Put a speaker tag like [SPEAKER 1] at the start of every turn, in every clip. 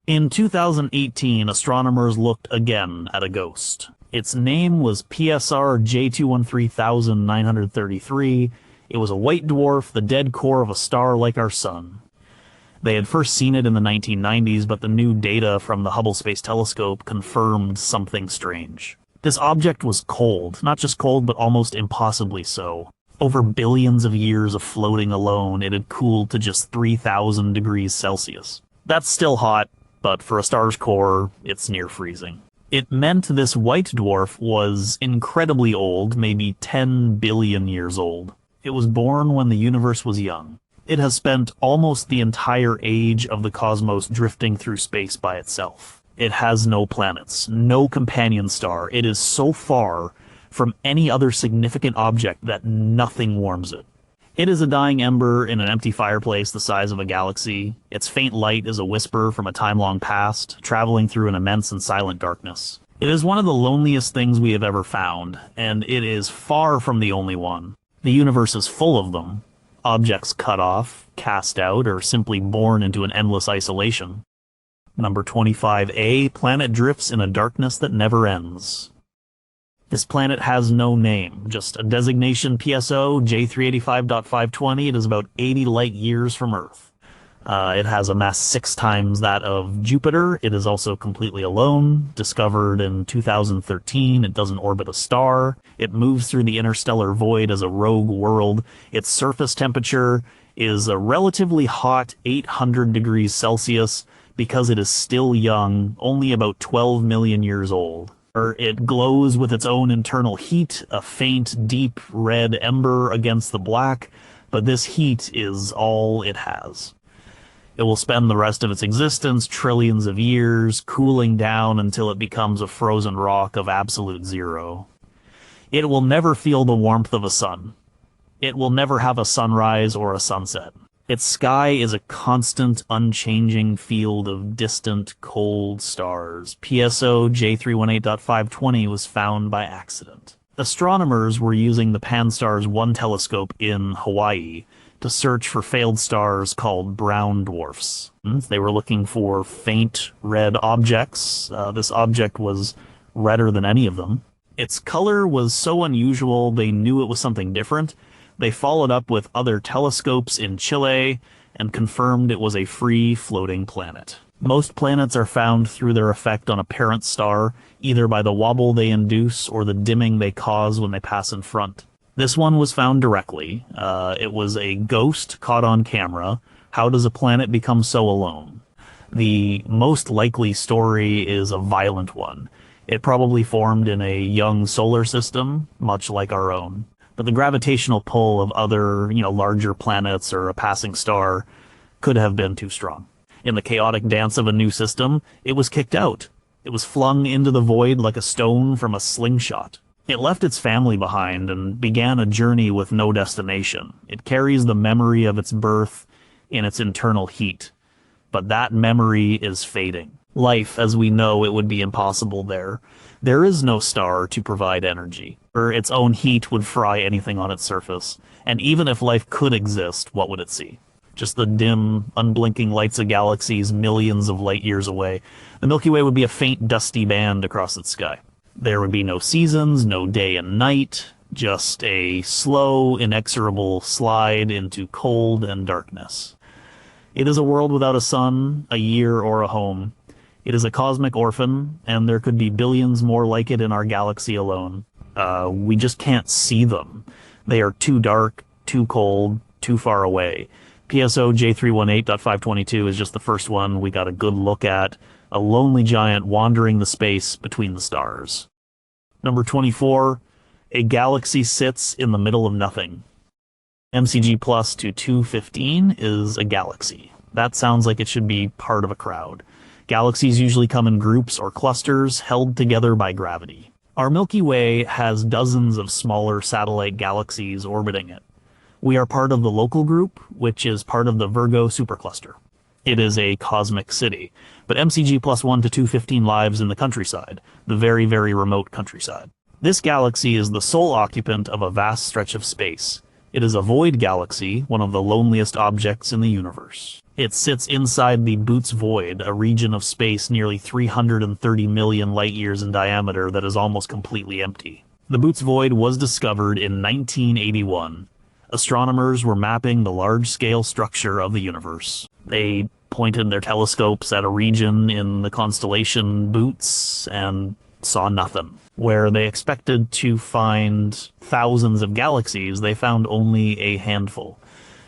[SPEAKER 1] In 2018, astronomers looked again at a ghost. Its name was PSR J213933. It was a white dwarf, the dead core of a star like our sun. They had first seen it in the 1990s, but the new data from the Hubble Space Telescope confirmed something strange. This object was cold, not just cold, but almost impossibly so. Over billions of years of floating alone, it had cooled to just 3,000 degrees Celsius. That's still hot, but for a star's core, it's near freezing. It meant this white dwarf was incredibly old, maybe 10 billion years old. It was born when the universe was young. It has spent almost the entire age of the cosmos drifting through space by itself. It has no planets, no companion star. It is so far from any other significant object that nothing warms it. It is a dying ember in an empty fireplace the size of a galaxy. Its faint light is a whisper from a time long past, traveling through an immense and silent darkness. It is one of the loneliest things we have ever found, and it is far from the only one. The universe is full of them. Objects cut off, cast out, or simply born into an endless isolation. Number 25A, planet drifts in a darkness that never ends. This planet has no name, just a designation PSO J385.520. It is about 80 light years from Earth. It has a mass 6 times that of Jupiter. It is also completely alone, discovered in 2013. It doesn't orbit a star. It moves through the interstellar void as a rogue world. Its surface temperature is a relatively hot 800 degrees Celsius because it is still young, only about 12 million years old. It glows with its own internal heat, a faint, deep red ember against the black, but this heat is all it has. It will spend the rest of its existence, trillions of years, cooling down until it becomes a frozen rock of absolute zero. It will never feel the warmth of a sun. It will never have a sunrise or a sunset. Its sky is a constant, unchanging field of distant, cold stars. PSO J318.520 was found by accident. Astronomers were using the Pan-STARRS 1 telescope in Hawaii to search for failed stars called brown dwarfs. They were looking for faint red objects. This object was redder than any of them. Its color was so unusual they knew it was something different. They followed up with other telescopes in Chile and confirmed it was a free floating planet. Most planets are found through their effect on a parent star, either by the wobble they induce or the dimming they cause when they pass in front. This one was found directly. It was a ghost caught on camera. How does a planet become so alone? The most likely story is a violent one. It probably formed in a young solar system, much like our own. But the gravitational pull of other, larger planets or a passing star could have been too strong. In the chaotic dance of a new system, it was kicked out. It was flung into the void like a stone from a slingshot. It left its family behind and began a journey with no destination. It carries the memory of its birth in its internal heat. But that memory is fading. Life, as we know it, would be impossible there. There is no star to provide energy, or its own heat would fry anything on its surface. And even if life could exist, what would it see? Just the dim, unblinking lights of galaxies millions of light years away. The Milky Way would be a faint, dusty band across its sky. There would be no seasons, no day and night, just a slow, inexorable slide into cold and darkness. It is a world without a sun, a year, or a home. It is a cosmic orphan, and there could be billions more like it in our galaxy alone. We just can't see them. They are too dark, too cold, too far away. PSO J318.522 is just the first one we got a good look at. A lonely giant wandering the space between the stars. Number 24, a galaxy sits in the middle of nothing. MCG plus to 215 is a galaxy. That sounds like it should be part of a crowd. Galaxies usually come in groups or clusters held together by gravity. Our Milky Way has dozens of smaller satellite galaxies orbiting it. We are part of the local group, which is part of the Virgo supercluster. It is a cosmic city, but MCG plus 1 to 215 lives in the countryside, the very, very remote countryside. This galaxy is the sole occupant of a vast stretch of space. It is a void galaxy, one of the loneliest objects in the universe. It sits inside the Boots Void, a region of space nearly 330 million light-years in diameter that is almost completely empty. The Boots Void was discovered in 1981. Astronomers were mapping the large-scale structure of the universe. They pointed their telescopes at a region in the constellation Boots and saw nothing. Where they expected to find thousands of galaxies, they found only a handful.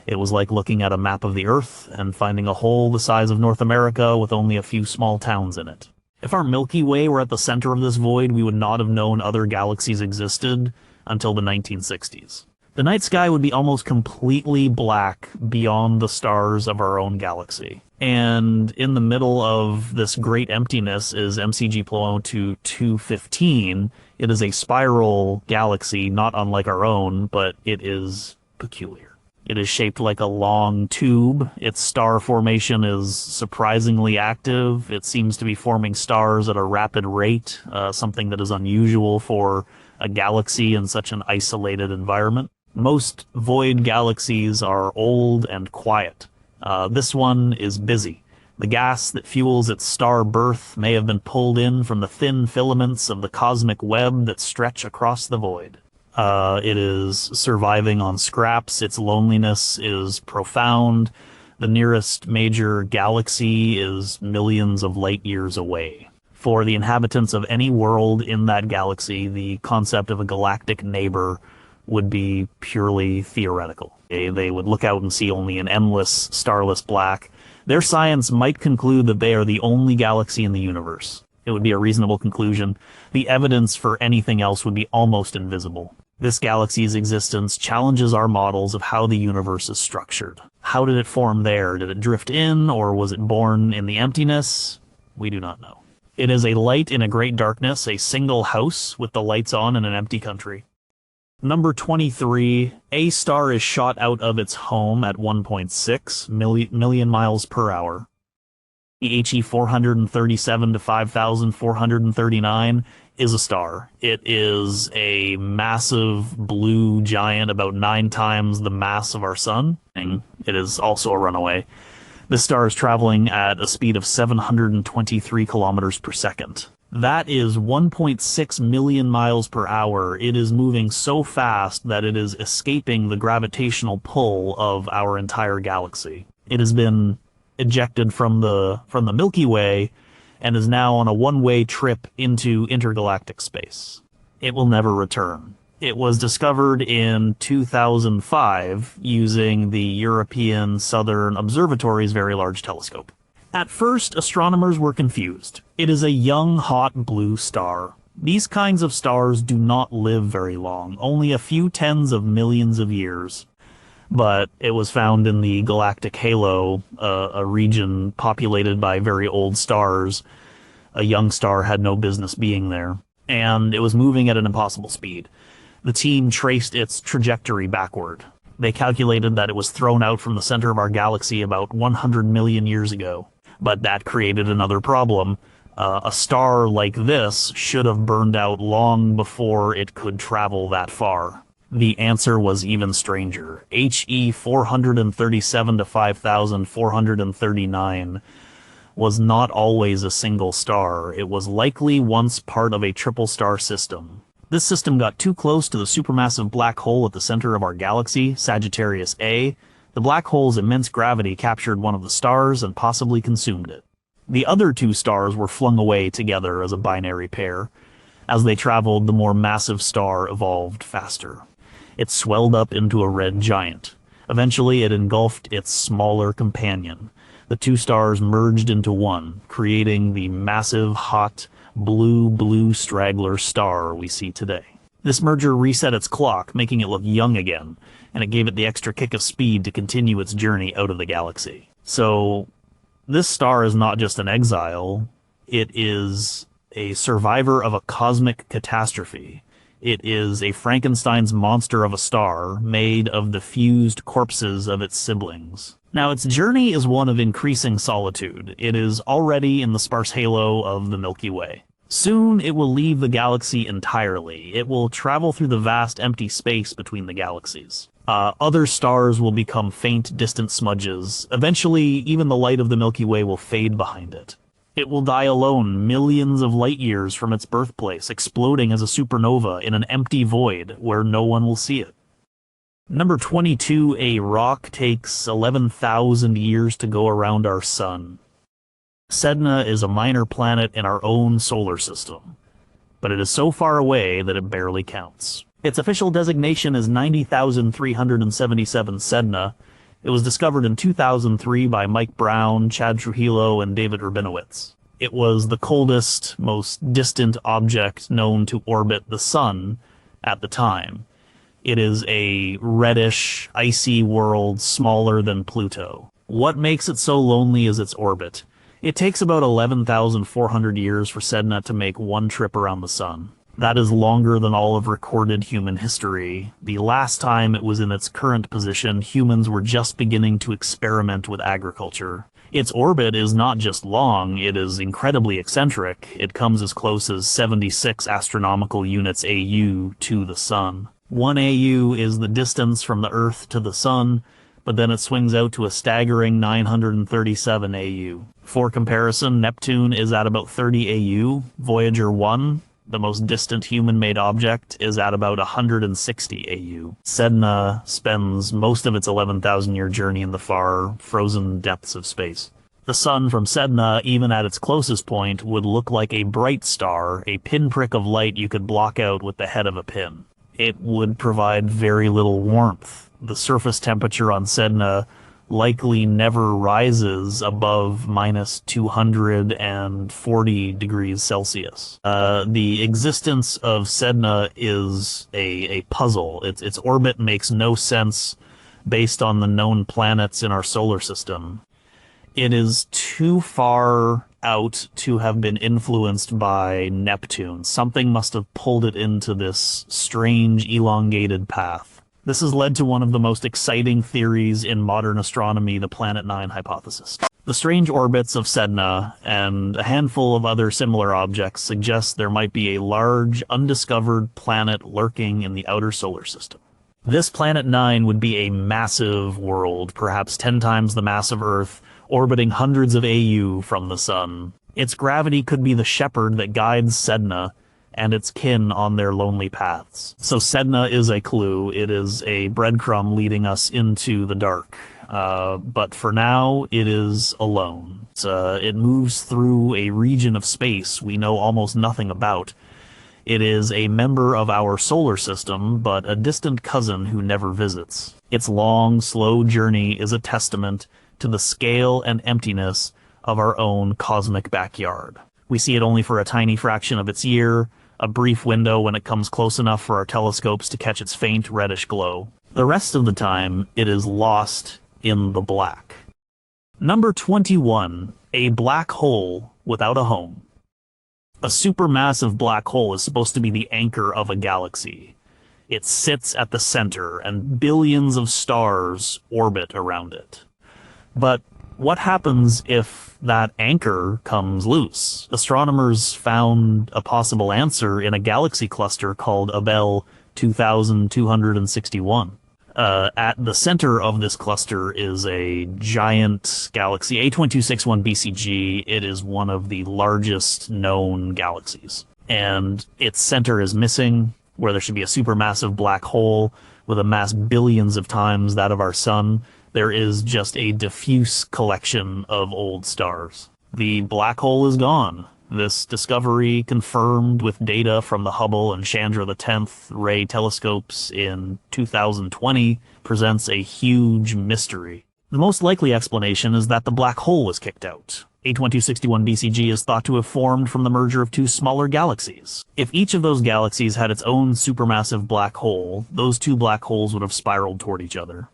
[SPEAKER 1] It was like looking at a map of the Earth and finding a hole the size of North America with only a few small towns in it. If our Milky Way were at the center of this void, we would not have known other galaxies existed until the 1960s. The night sky would be almost completely black beyond the stars of our own galaxy. And in the middle of this great emptiness is MCG Pluto 215. It is a spiral galaxy, not unlike our own, but it is peculiar. It is shaped like a long tube. Its star formation is surprisingly active. It seems to be forming stars at a rapid rate, something that is unusual for a galaxy in such an isolated environment. Most void galaxies are old and quiet. This one is busy. The gas that fuels its star birth may have been pulled in from the thin filaments of the cosmic web that stretch across the void. It is surviving on scraps. Its loneliness is profound. The nearest major galaxy is millions of light years away. For the inhabitants of any world in that galaxy, the concept of a galactic neighbor would be purely theoretical. They would look out and see only an endless, starless black. Their science might conclude that they are the only galaxy in the universe. It would be a reasonable conclusion. The evidence for anything else would be almost invisible. This galaxy's existence challenges our models of how the universe is structured. How did it form there? Did it drift in, or was it born in the emptiness? We do not know. It is a light in a great darkness, a single house with the lights on in an empty country. Number 23, a star is shot out of its home at 1.6 million miles per hour. The HE 437 to 5439 is a star. It is a massive blue giant, about 9 times the mass of our sun. It is also a runaway. This star is traveling at a speed of 723 kilometers per second. That is 1.6 million miles per hour. It is moving so fast that it is escaping the gravitational pull of our entire galaxy. It has been ejected from the Milky Way and is now on a one-way trip into intergalactic space. It will never return. It was discovered in 2005 using the European Southern Observatory's Very Large Telescope. At first, astronomers were confused. It is a young, hot blue star. These kinds of stars do not live very long, only a few tens of millions of years. But it was found in the galactic halo, a region populated by very old stars. A young star had no business being there, and it was moving at an impossible speed. The team traced its trajectory backward. They calculated that it was thrown out from the center of our galaxy about 100 million years ago. But that created another problem. A star like this should have burned out long before it could travel that far. The answer was even stranger. HE 437 to 5439 was not always a single star. It was likely once part of a triple star system. This system got too close to the supermassive black hole at the center of our galaxy, Sagittarius A. The black hole's immense gravity captured one of the stars and possibly consumed it. The other 2 stars were flung away together as a binary pair. As they traveled, the more massive star evolved faster. It swelled up into a red giant. Eventually, it engulfed its smaller companion. The 2 stars merged into one, creating the massive, hot, blue straggler star we see today. This merger reset its clock, making it look young again, and it gave it the extra kick of speed to continue its journey out of the galaxy. So, this star is not just an exile, it is a survivor of a cosmic catastrophe. It is a Frankenstein's monster of a star made of the fused corpses of its siblings. Now, its journey is one of increasing solitude. It is already in the sparse halo of the Milky Way. Soon, it will leave the galaxy entirely. It will travel through the vast empty space between the galaxies. Other stars will become faint, distant smudges. Eventually, even the light of the Milky Way will fade behind it. It will die alone millions of light years from its birthplace, exploding as a supernova in an empty void where no one will see it. Number 22, a rock takes 11,000 years to go around our sun. Sedna is a minor planet in our own solar system, but it is so far away that it barely counts. Its official designation is 90,377 Sedna. It was discovered in 2003 by Mike Brown, Chad Trujillo, and David Rabinowitz. It was the coldest, most distant object known to orbit the sun at the time. It is a reddish, icy world smaller than Pluto. What makes it so lonely is its orbit. It takes about 11,400 years for Sedna to make one trip around the sun. That is longer than all of recorded human history. The last time it was in its current position, humans were just beginning to experiment with agriculture. Its orbit is not just long, it is incredibly eccentric. It comes as close as 76 astronomical units AU to the sun. 1 AU is the distance from the Earth to the sun, but then it swings out to a staggering 937 AU. For comparison, Neptune is at about 30 AU, Voyager 1, the most distant human-made object, is at about 160 AU. Sedna spends most of its 11,000-year journey in the far, frozen depths of space. The sun from Sedna, even at its closest point, would look like a bright star, a pinprick of light you could block out with the head of a pin. It would provide very little warmth. The surface temperature on Sedna likely never rises above minus 240 degrees Celsius. The existence of Sedna is a puzzle. Its orbit makes no sense based on the known planets in our solar system. It is too far out to have been influenced by Neptune. Something must have pulled it into this strange, elongated path. This has led to one of the most exciting theories in modern astronomy, the Planet 9 hypothesis. The strange orbits of Sedna and a handful of other similar objects suggest there might be a large, undiscovered planet lurking in the outer solar system. This Planet 9 would be a massive world, perhaps 10 times the mass of Earth, orbiting hundreds of AU from the sun. Its gravity could be the shepherd that guides Sedna and its kin on their lonely paths. So Sedna is a clue. It is a breadcrumb leading us into the dark. But for now, it is alone. It moves through a region of space we know almost nothing about. It is a member of our solar system, but a distant cousin who never visits. Its long, slow journey is a testament to the scale and emptiness of our own cosmic backyard. We see it only for a tiny fraction of its year, a brief window when it comes close enough for our telescopes to catch its faint reddish glow. The rest of the time, it is lost in the black. Number 21, a black hole without a home. A supermassive black hole is supposed to be the anchor of a galaxy. It sits at the center, and billions of stars orbit around it. But what happens if that anchor comes loose? Astronomers found a possible answer in a galaxy cluster called Abell 2261. At the center of this cluster is a giant galaxy, A2261 BCG. It is one of the largest known galaxies. And its center is missing, where there should be a supermassive black hole with a mass billions of times that of our sun. There is just a diffuse collection of old stars. The black hole is gone. This discovery, confirmed with data from the Hubble and Chandra X ray telescopes in 2020, presents a huge mystery. The most likely explanation is that the black hole was kicked out. A2261 BCG is thought to have formed from the merger of two smaller galaxies. If each of those galaxies had its own supermassive black hole, those two black holes would have spiraled toward each other.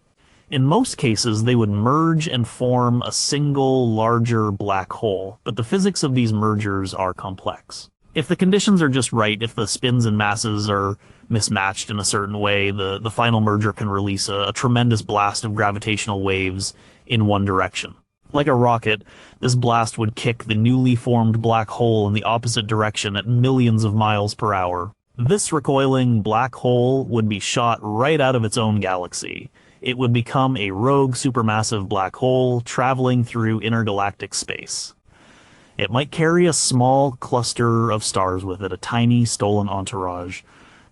[SPEAKER 1] In most cases, they would merge and form a single, larger black hole, but the physics of these mergers are complex. If the conditions are just right, if the spins and masses are mismatched in a certain way, the final merger can release a tremendous blast of gravitational waves in one direction. Like a rocket, this blast would kick the newly formed black hole in the opposite direction at millions of miles per hour. This recoiling black hole would be shot right out of its own galaxy. It would become a rogue supermassive black hole traveling through intergalactic space. It might carry a small cluster of stars with it, a tiny stolen entourage,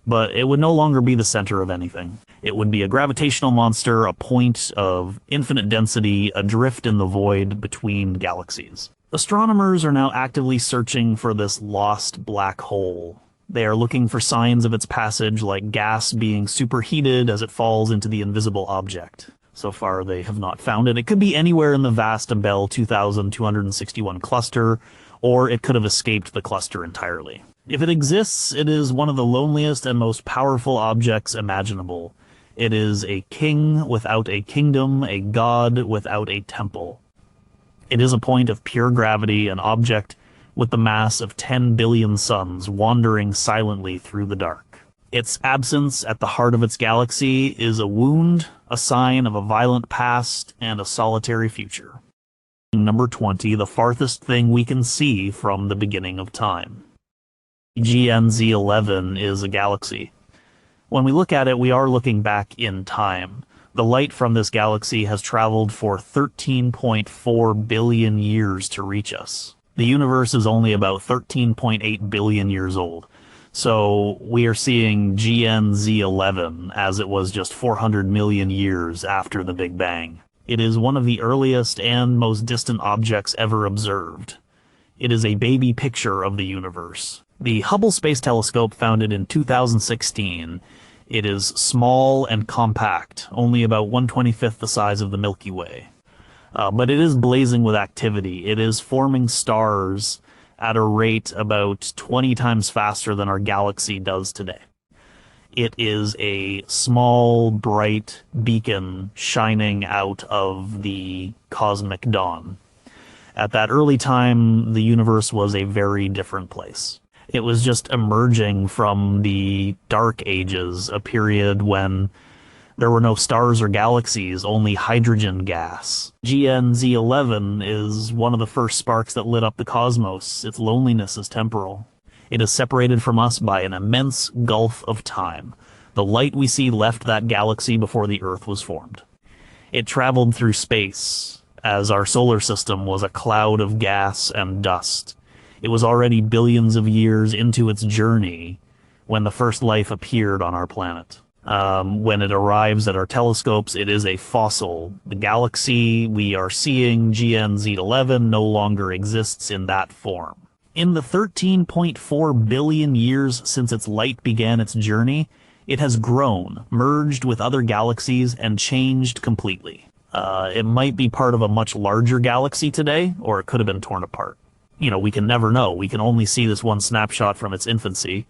[SPEAKER 1] but it would no longer be the center of anything. It would be a gravitational monster, a point of infinite density, adrift in the void between galaxies. Astronomers are now actively searching for this lost black hole. They are looking for signs of its passage, like gas being superheated as it falls into the invisible object. So far, they have not found it. It could be anywhere in the vast Bell 2261 cluster, or it could have escaped the cluster entirely. If it exists, it is one of the loneliest and most powerful objects imaginable. It is a king without a kingdom, a god without a temple. It is a point of pure gravity, an object with the mass of 10 billion suns wandering silently through the dark. Its absence at the heart of its galaxy is a wound, a sign of a violent past, and a solitary future. Number 20, the farthest thing we can see from the beginning of time. GNZ11 is a galaxy. When we look at it, we are looking back in time. The light from this galaxy has traveled for 13.4 billion years to reach us. The universe is only about 13.8 billion years old. So we are seeing GNZ11 as it was just 400 million years after the Big Bang. It is one of the earliest and most distant objects ever observed. It is a baby picture of the universe. The Hubble Space Telescope, founded in 2016, it is small and compact, only about 1/25th the size of the Milky Way. But it is blazing with activity. It is forming stars at a rate about 20 times faster than our galaxy does today. It is a small, bright beacon shining out of the cosmic dawn. At that early time, the universe was a very different place. It was just emerging from the Dark Ages, a period when there were no stars or galaxies, only hydrogen gas. GNZ11 is one of the first sparks that lit up the cosmos. Its loneliness is temporal. It is separated from us by an immense gulf of time. The light we see left that galaxy before the Earth was formed. It traveled through space, as our solar system was a cloud of gas and dust. It was already billions of years into its journey when the first life appeared on our planet. When it arrives at our telescopes, it is a fossil. The galaxy we are seeing, GNZ11, no longer exists in that form. In the 13.4 billion years since its light began its journey, it has grown, merged with other galaxies, and changed completely. It might be part of a much larger galaxy today, or it could have been torn apart. We can never know. We can only see this one snapshot from its infancy.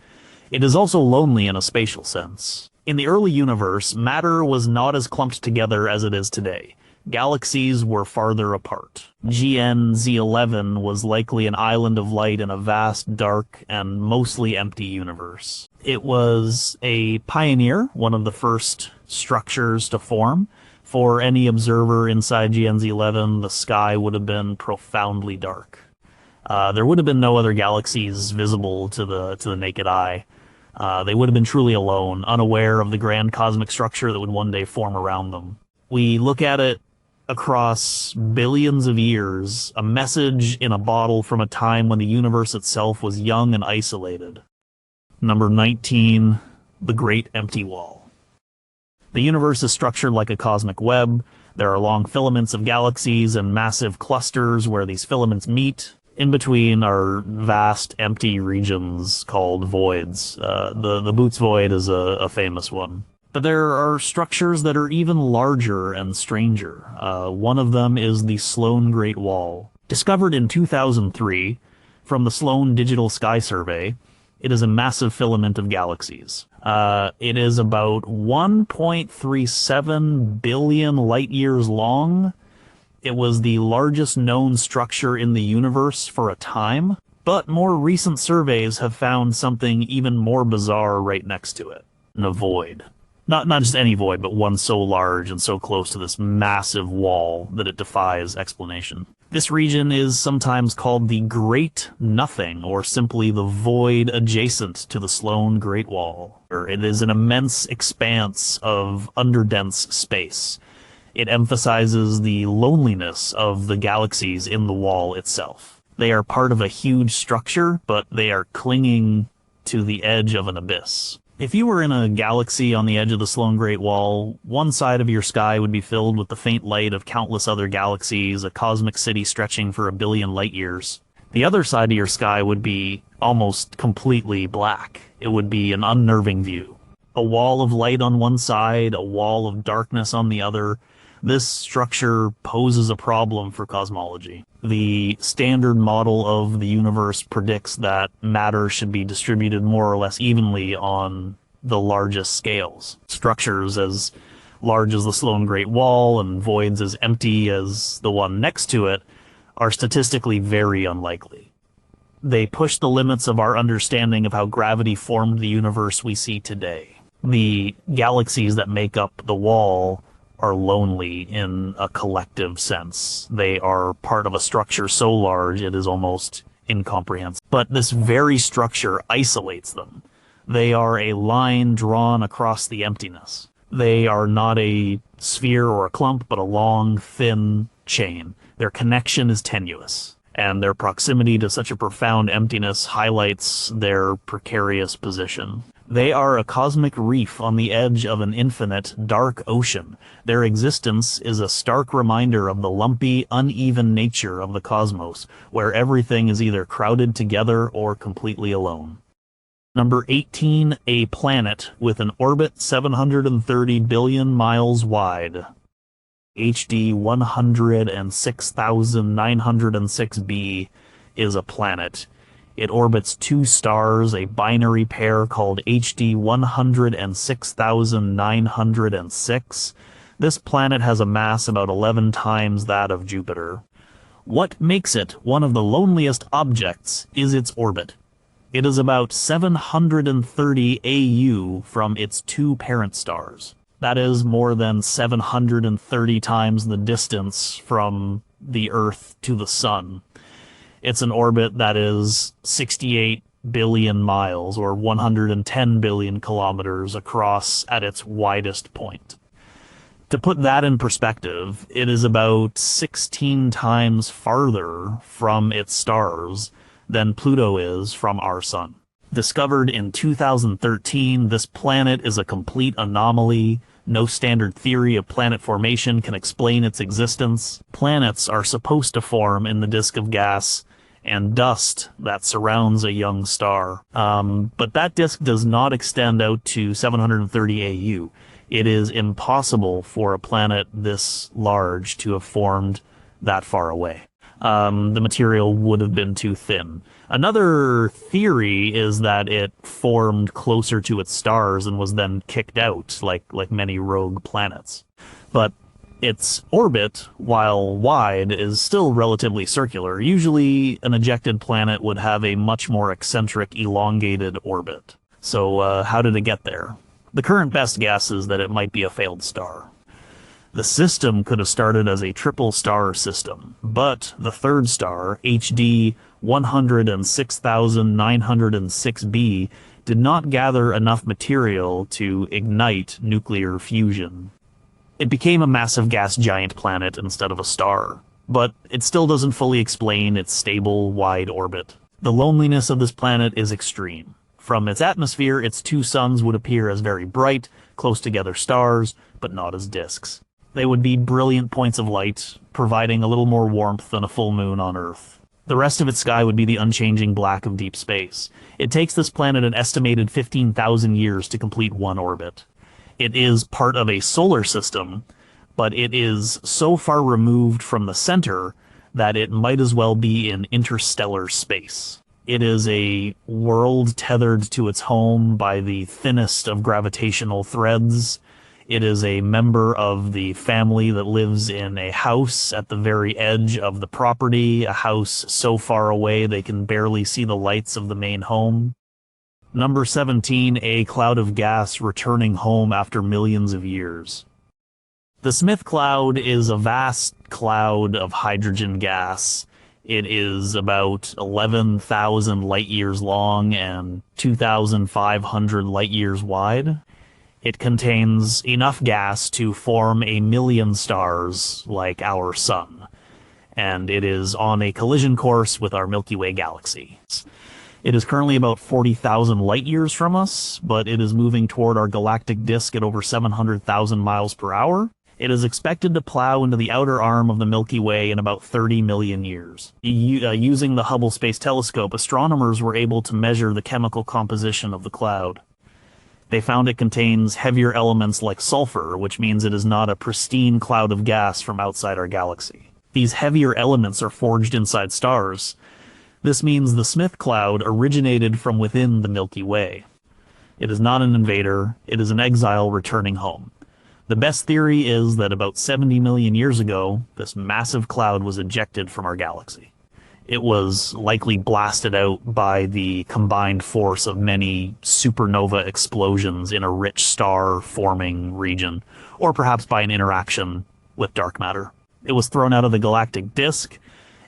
[SPEAKER 1] It is also lonely in a spatial sense. In the early universe, matter was not as clumped together as it is today. Galaxies were farther apart. GNZ11 was likely an island of light in a vast, dark, and mostly empty universe. It was a pioneer, one of the first structures to form. For any observer inside GNZ11, the sky would have been profoundly dark. There would have been no other galaxies visible to the naked eye. They would have been truly alone, unaware of the grand cosmic structure that would one day form around them. We look at it across billions of years, a message in a bottle from a time when the universe itself was young and isolated. Number 19, the Great Empty Wall. The universe is structured like a cosmic web. There are long filaments of galaxies and massive clusters where these filaments meet. In between are vast, empty regions called voids. The Boots Void is a famous one. But there are structures that are even larger and stranger. One of them is the Sloan Great Wall. Discovered in 2003 from the Sloan Digital Sky Survey, it is a massive filament of galaxies. It is about 1.37 billion light years long. It was the largest known structure in the universe for a time, but more recent surveys have found something even more bizarre right next to it. A void. Not just any void, but one so large and so close to this massive wall that it defies explanation. This region is sometimes called the Great Nothing, or simply the void adjacent to the Sloan Great Wall. It is an immense expanse of underdense space. It emphasizes the loneliness of the galaxies in the wall itself. They are part of a huge structure, but they are clinging to the edge of an abyss. If you were in a galaxy on the edge of the Sloan Great Wall, one side of your sky would be filled with the faint light of countless other galaxies, a cosmic city stretching for 1 billion light years. The other side of your sky would be almost completely black. It would be an unnerving view. A wall of light on one side, a wall of darkness on the other. This structure poses a problem for cosmology. The standard model of the universe predicts that matter should be distributed more or less evenly on the largest scales. Structures as large as the Sloan Great Wall and voids as empty as the one next to it are statistically very unlikely. They push the limits of our understanding of how gravity formed the universe we see today. The galaxies that make up the wall are lonely in a collective sense. They are part of a structure so large it is almost incomprehensible. But this very structure isolates them. They are a line drawn across the emptiness. They are not a sphere or a clump, but a long, thin chain. Their connection is tenuous, and their proximity to such a profound emptiness highlights their precarious position. They are a cosmic reef on the edge of an infinite, dark ocean. Their existence is a stark reminder of the lumpy, uneven nature of the cosmos, where everything is either crowded together or completely alone. Number 18, a planet with an orbit 730 billion miles wide. HD 106,906b is a planet. It orbits 2 stars, a binary pair called HD 106,906. This planet has a mass about 11 times that of Jupiter. What makes it one of the loneliest objects is its orbit. It is about 730 AU from its 2 parent stars. That is more than 730 times the distance from the Earth to the Sun. It's an orbit that is 68 billion miles, or 110 billion kilometers across at its widest point. To put that in perspective, it is about 16 times farther from its stars than Pluto is from our sun. Discovered in 2013, this planet is a complete anomaly. No standard theory of planet formation can explain its existence. Planets are supposed to form in the disk of gas and dust that surrounds a young star. But that disk does not extend out to 730 AU. It is impossible for a planet this large to have formed that far away. The material would have been too thin. Another theory is that it formed closer to its stars and was then kicked out, like many rogue planets. But its orbit, while wide, is still relatively circular. Usually, an ejected planet would have a much more eccentric, elongated orbit. So, how did it get there? The current best guess is that it might be a failed star. The system could have started as a triple star system, but the third star, HD 106,906b, did not gather enough material to ignite nuclear fusion. It became a massive gas giant planet instead of a star, but it still doesn't fully explain its stable, wide orbit. The loneliness of this planet is extreme. From its atmosphere, its 2 suns would appear as very bright, close together stars, but not as disks. They would be brilliant points of light, providing a little more warmth than a full moon on Earth. The rest of its sky would be the unchanging black of deep space. It takes this planet an estimated 15,000 years to complete one orbit. It is part of a solar system, but it is so far removed from the center that it might as well be in interstellar space. It is a world tethered to its home by the thinnest of gravitational threads. It is a member of the family that lives in a house at the very edge of the property, a house so far away they can barely see the lights of the main home. Number 17, a cloud of gas returning home after millions of years. The Smith cloud is a vast cloud of hydrogen gas. It is about 11,000 light years long and 2,500 light years wide. It contains enough gas to form 1,000,000 stars like our sun, and it is on a collision course with our Milky Way galaxy. It is currently about 40,000 light years from us, but it is moving toward our galactic disk at over 700,000 miles per hour. It is expected to plow into the outer arm of the Milky Way in about 30 million years. Using the Hubble Space Telescope, astronomers were able to measure the chemical composition of the cloud. They found it contains heavier elements like sulfur, which means it is not a pristine cloud of gas from outside our galaxy. These heavier elements are forged inside stars. This means the Smith cloud originated from within the Milky Way. It is not an invader, it is an exile returning home. The best theory is that about 70 million years ago, this massive cloud was ejected from our galaxy. It was likely blasted out by the combined force of many supernova explosions in a rich star-forming region, or perhaps by an interaction with dark matter. It was thrown out of the galactic disk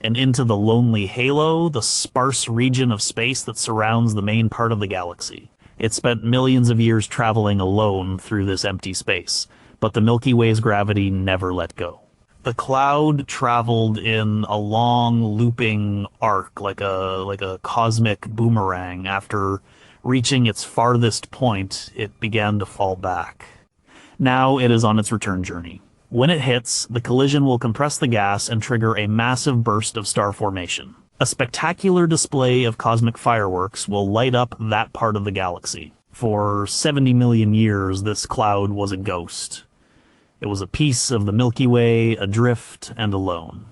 [SPEAKER 1] and into the lonely halo, the sparse region of space that surrounds the main part of the galaxy. It spent millions of years traveling alone through this empty space, but the Milky Way's gravity never let go. The cloud traveled in a long looping arc, like a cosmic boomerang. After reaching its farthest point, it began to fall back. Now it is on its return journey. When it hits, the collision will compress the gas and trigger a massive burst of star formation. A spectacular display of cosmic fireworks will light up that part of the galaxy. For 70 million years, this cloud was a ghost. It was a piece of the Milky Way, adrift and alone.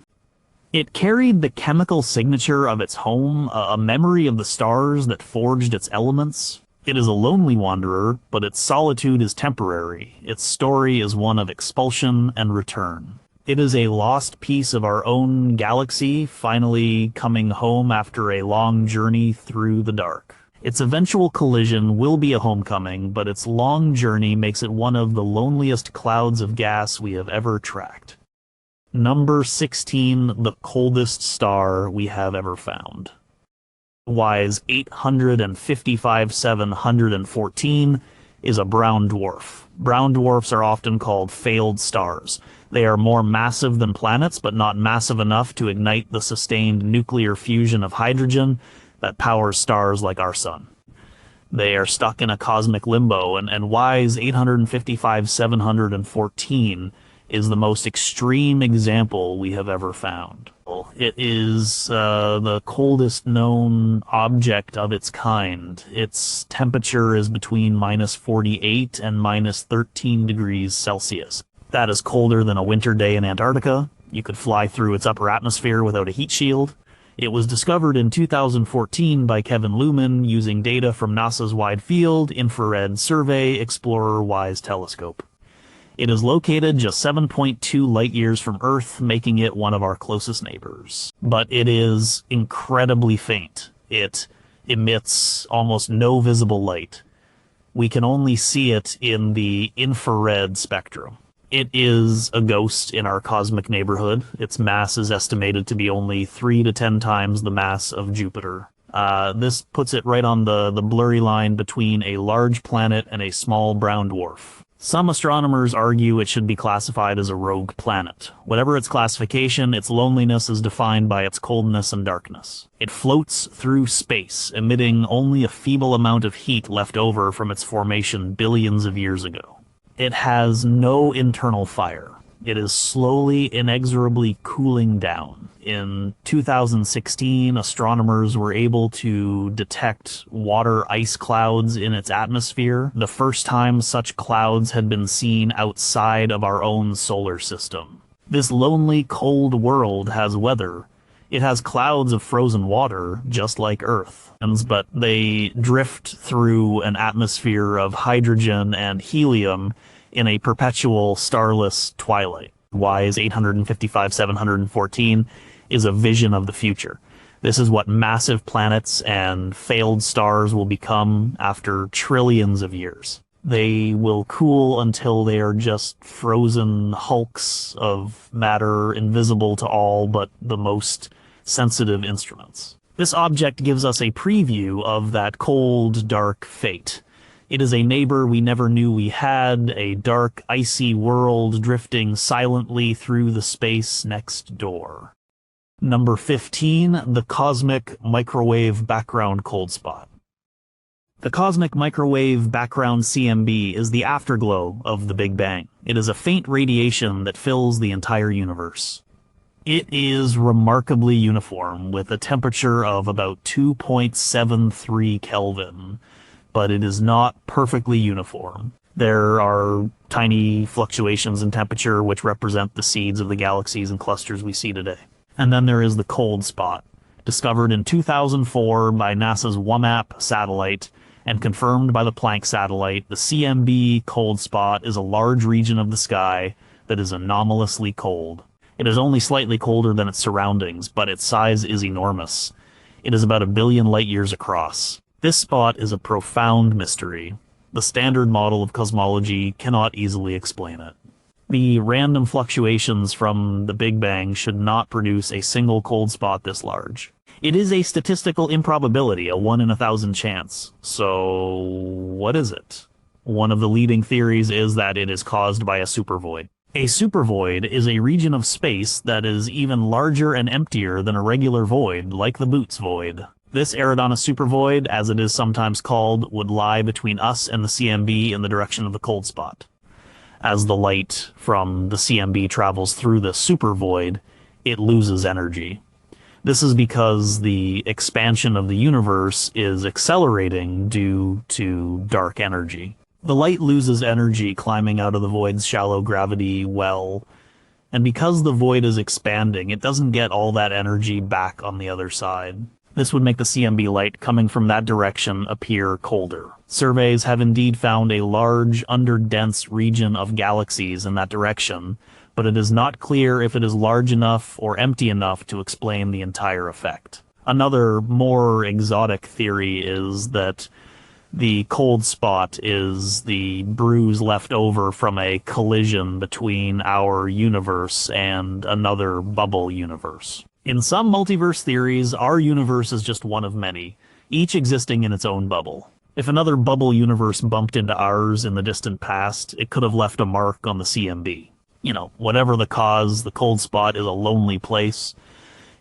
[SPEAKER 1] It carried the chemical signature of its home, a memory of the stars that forged its elements. It is a lonely wanderer, but its solitude is temporary. Its story is one of expulsion and return. It is a lost piece of our own galaxy, finally coming home after a long journey through the dark. Its eventual collision will be a homecoming, but its long journey makes it one of the loneliest clouds of gas we have ever tracked. Number 16, the coldest star we have ever found. WISE 855-714 is a brown dwarf. Brown dwarfs are often called failed stars. They are more massive than planets, but not massive enough to ignite the sustained nuclear fusion of hydrogen that powers stars like our sun. They are stuck in a cosmic limbo, and WISE 855-714 is the most extreme example we have ever found. It is the coldest known object of its kind. Its temperature is between -48 and -13 degrees Celsius. That is colder than a winter day in Antarctica. You could fly through its upper atmosphere without a heat shield. It was discovered in 2014 by Kevin Luhman using data from NASA's Wide Field Infrared Survey Explorer WISE telescope. It is located just 7.2 light years from Earth, making it one of our closest neighbors. But it is incredibly faint. It emits almost no visible light. We can only see it in the infrared spectrum. It is a ghost in our cosmic neighborhood. Its mass is estimated to be only 3 to 10 times the mass of Jupiter. This puts it right on the blurry line between a large planet and a small brown dwarf. Some astronomers argue it should be classified as a rogue planet. Whatever its classification, its loneliness is defined by its coldness and darkness. It floats through space, emitting only a feeble amount of heat left over from its formation billions of years ago. It has no internal fire. It is slowly, inexorably cooling down. In 2016, astronomers were able to detect water ice clouds in its atmosphere, the first time such clouds had been seen outside of our own solar system. This lonely, cold world has weather. It has clouds of frozen water, just like Earth, but they drift through an atmosphere of hydrogen and helium in a perpetual starless twilight. WISE 855-714 is a vision of the future. This is what massive planets and failed stars will become after trillions of years. They will cool until they are just frozen hulks of matter invisible to all but the most sensitive instruments. This object gives us a preview of that cold, dark fate. It is a neighbor we never knew we had, a dark, icy world drifting silently through the space next door. Number 15, the Cosmic Microwave Background Cold Spot. The Cosmic Microwave Background CMB is the afterglow of the Big Bang. It is a faint radiation that fills the entire universe. It is remarkably uniform, with a temperature of about 2.73 Kelvin, but it is not perfectly uniform. There are tiny fluctuations in temperature which represent the seeds of the galaxies and clusters we see today. And then there is the cold spot, discovered in 2004 by NASA's WMAP satellite and confirmed by the Planck satellite. The CMB cold spot is a large region of the sky that is anomalously cold. It is only slightly colder than its surroundings, but its size is enormous. It is about 1 billion light-years across. This spot is a profound mystery. The standard model of cosmology cannot easily explain it. The random fluctuations from the Big Bang should not produce a single cold spot this large. It is a statistical improbability, a 1 in 1,000 chance. So, what is it? One of the leading theories is that it is caused by a supervoid. A supervoid is a region of space that is even larger and emptier than a regular void, like the Boots void. This Eridana supervoid, as it is sometimes called, would lie between us and the CMB in the direction of the cold spot. As the light from the CMB travels through the supervoid, it loses energy. This is because the expansion of the universe is accelerating due to dark energy. The light loses energy climbing out of the void's shallow gravity well, and because the void is expanding, it doesn't get all that energy back on the other side. This would make the CMB light coming from that direction appear colder. Surveys have indeed found a large, under-dense region of galaxies in that direction, but it is not clear if it is large enough or empty enough to explain the entire effect. Another, more exotic theory is that the cold spot is the bruise left over from a collision between our universe and another bubble universe. In some multiverse theories, our universe is just one of many, each existing in its own bubble. If another bubble universe bumped into ours in the distant past, it could have left a mark on the CMB. You know, whatever the cause, the cold spot is a lonely place.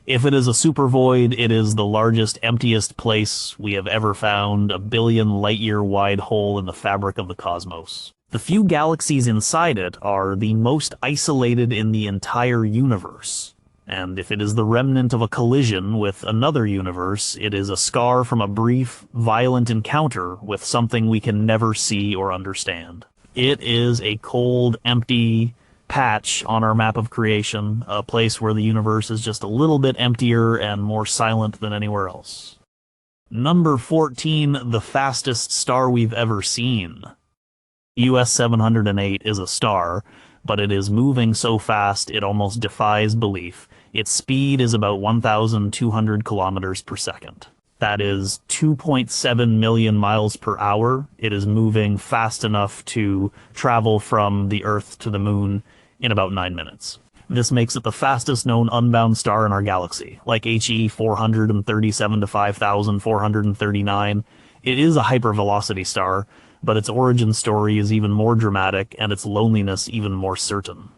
[SPEAKER 1] If it is a supervoid, it is the largest, emptiest place we have ever found, 1 billion light-year wide hole in the fabric of the cosmos. The few galaxies inside it are the most isolated in the entire universe. And if it is the remnant of a collision with another universe, it is a scar from a brief, violent encounter with something we can never see or understand. It is a cold, empty patch on our map of creation, a place where the universe is just a little bit emptier and more silent than anywhere else. Number 14, the fastest star we've ever seen. US 708 is a star, but it is moving so fast it almost defies belief. Its speed is about 1,200 kilometers per second. That is 2.7 million miles per hour. It is moving fast enough to travel from the Earth to the Moon in about 9 minutes. This makes it the fastest known unbound star in our galaxy, like HE 437 to 5,439. It is a hypervelocity star, but its origin story is even more dramatic and its loneliness even more certain.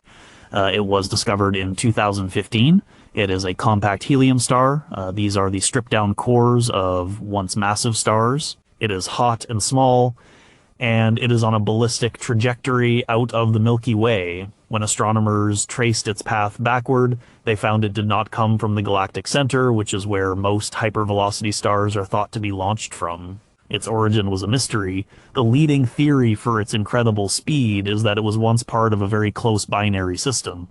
[SPEAKER 1] It was discovered in 2015. It is a compact helium star. These are the stripped-down cores of once massive stars. It is hot and small, and it is on a ballistic trajectory out of the Milky Way. When astronomers traced its path backward, they found it did not come from the galactic center, which is where most hypervelocity stars are thought to be launched from. Its origin was a mystery. The leading theory for its incredible speed is that it was once part of a very close binary system.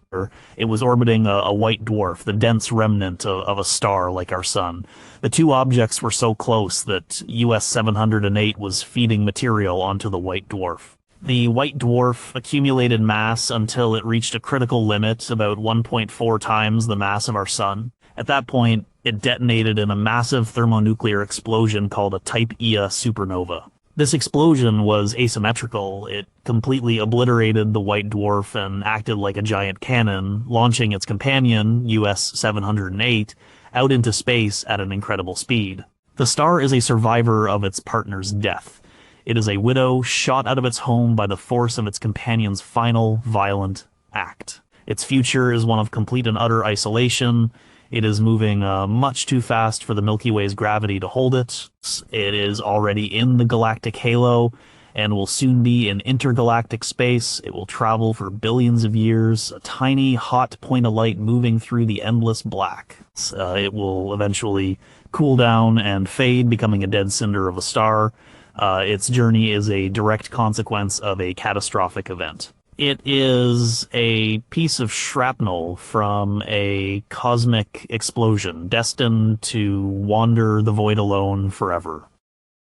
[SPEAKER 1] It was orbiting a white dwarf, the dense remnant of a star like our sun. The two objects were so close that US 708 was feeding material onto the white dwarf. The white dwarf accumulated mass until it reached a critical limit, about 1.4 times the mass of our sun. At that point, it detonated in a massive thermonuclear explosion called a Type Ia supernova. This explosion was asymmetrical. It completely obliterated the white dwarf and acted like a giant cannon, launching its companion, US 708, out into space at an incredible speed. The star is a survivor of its partner's death. It is a widow shot out of its home by the force of its companion's final, violent act. Its future is one of complete and utter isolation. It is moving much too fast for the Milky Way's gravity to hold it. It is already in the galactic halo and will soon be in intergalactic space. It will travel for billions of years, a tiny, hot point of light moving through the endless black. It will eventually cool down and fade, becoming a dead cinder of a star. Its journey is a direct consequence of a catastrophic event. It is a piece of shrapnel from a cosmic explosion, destined to wander the void alone forever.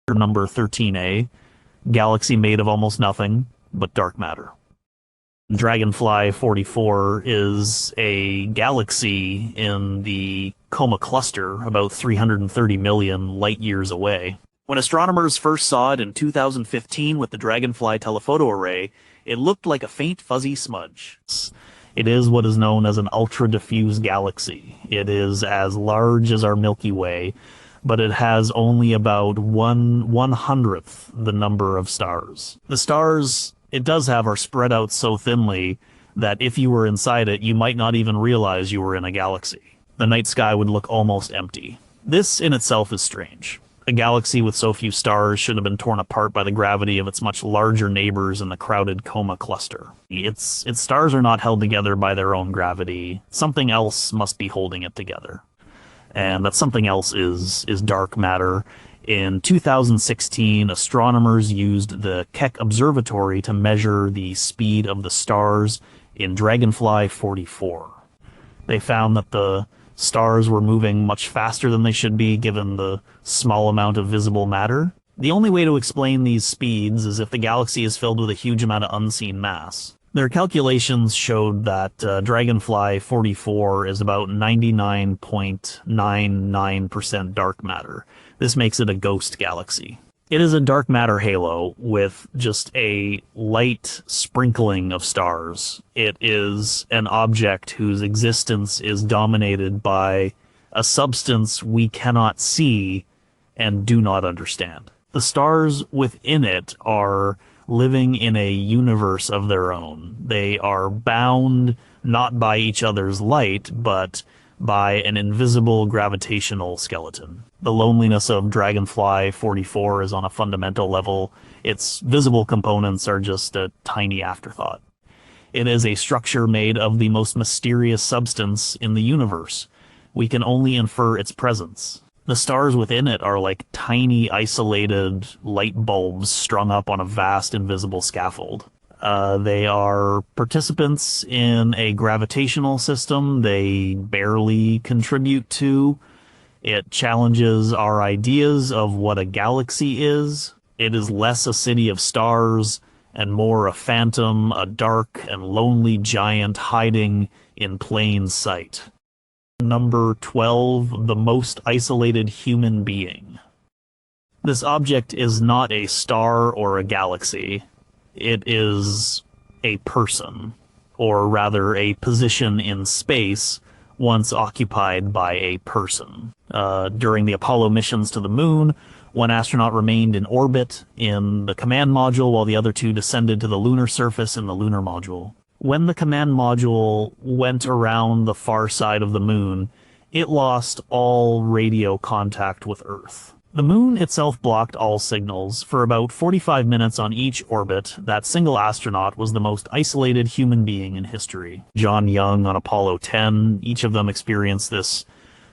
[SPEAKER 1] Number 13A, galaxy made of almost nothing but dark matter. Dragonfly 44 is a galaxy in the Coma Cluster, about 330 million light-years away. When astronomers first saw it in 2015 with the Dragonfly telephoto array, it looked like a faint fuzzy smudge. It is what is known as an ultra-diffuse galaxy. It is as large as our Milky Way, but it has only about 1/100th the number of stars. The stars it does have are spread out so thinly that if you were inside it, you might not even realize you were in a galaxy. The night sky would look almost empty. This in itself is strange. A galaxy with so few stars should have been torn apart by the gravity of its much larger neighbors in the crowded Coma Cluster. Its stars are not held together by their own gravity. Something else must be holding it together. And that something else is dark matter. In 2016, astronomers used the Keck Observatory to measure the speed of the stars in Dragonfly 44. They found that the stars were moving much faster than they should be given the small amount of visible matter. The only way to explain these speeds is if the galaxy is filled with a huge amount of unseen mass. Their calculations showed that Dragonfly 44 is about 99.99% dark matter. This makes it a ghost galaxy. It is a dark matter halo with just a light sprinkling of stars. It is an object whose existence is dominated by a substance we cannot see and do not understand. The stars within it are living in a universe of their own. They are bound not by each other's light, but by an invisible gravitational skeleton. The loneliness of Dragonfly 44 is on a fundamental level. Its visible components are just a tiny afterthought. It is a structure made of the most mysterious substance in the universe. We can only infer its presence. The stars within it are like tiny isolated light bulbs strung up on a vast invisible scaffold. They are participants in a gravitational system they barely contribute to. It challenges our ideas of what a galaxy is. It is less a city of stars and more a phantom, a dark and lonely giant hiding in plain sight. Number 12, the most isolated human being. This object is not a star or a galaxy. It is a person, or rather a position in space once occupied by a person. During the Apollo missions to the moon, one astronaut remained in orbit in the command module while the other two descended to the lunar surface in the lunar module. When the command module went around the far side of the moon, it lost all radio contact with Earth. The moon itself blocked all signals. For about 45 minutes on each orbit, that single astronaut was the most isolated human being in history. John Young on Apollo 10, each of them experienced this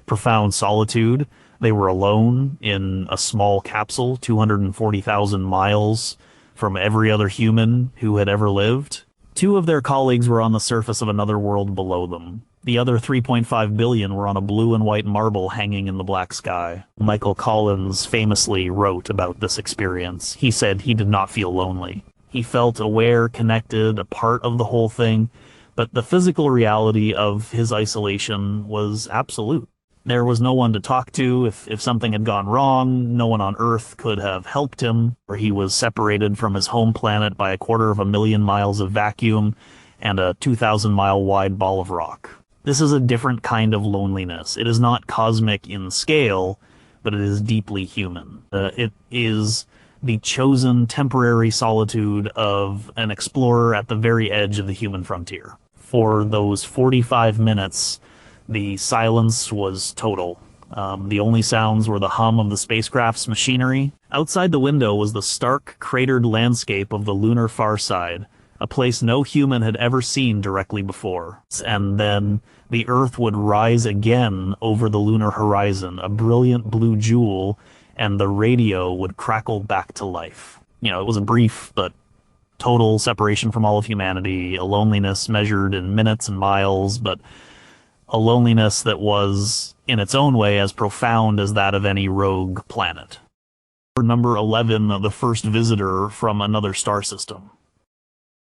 [SPEAKER 1] profound solitude. They were alone in a small capsule, 240,000 miles from every other human who had ever lived. Two of their colleagues were on the surface of another world below them. The other 3.5 billion were on a blue and white marble hanging in the black sky. Michael Collins famously wrote about this experience. He said he did not feel lonely. He felt aware, connected, a part of the whole thing, but the physical reality of his isolation was absolute. There was no one to talk to if something had gone wrong. No one on Earth could have helped him, or he was separated from his home planet by 250,000 miles of vacuum and a 2,000-mile wide ball of rock. This is a different kind of loneliness. It is not cosmic in scale, but it is deeply human. It is the chosen temporary solitude of an explorer at the very edge of the human frontier. For those 45 minutes, the silence was total. The only sounds were the hum of the spacecraft's machinery. Outside the window was the stark, cratered landscape of the lunar far side, a place no human had ever seen directly before. And then the Earth would rise again over the lunar horizon, a brilliant blue jewel, and the radio would crackle back to life. You know, it was a brief but total separation from all of humanity, a loneliness measured in minutes and miles, but a loneliness that was, in its own way, as profound as that of any rogue planet. Number 11, the first visitor from another star system.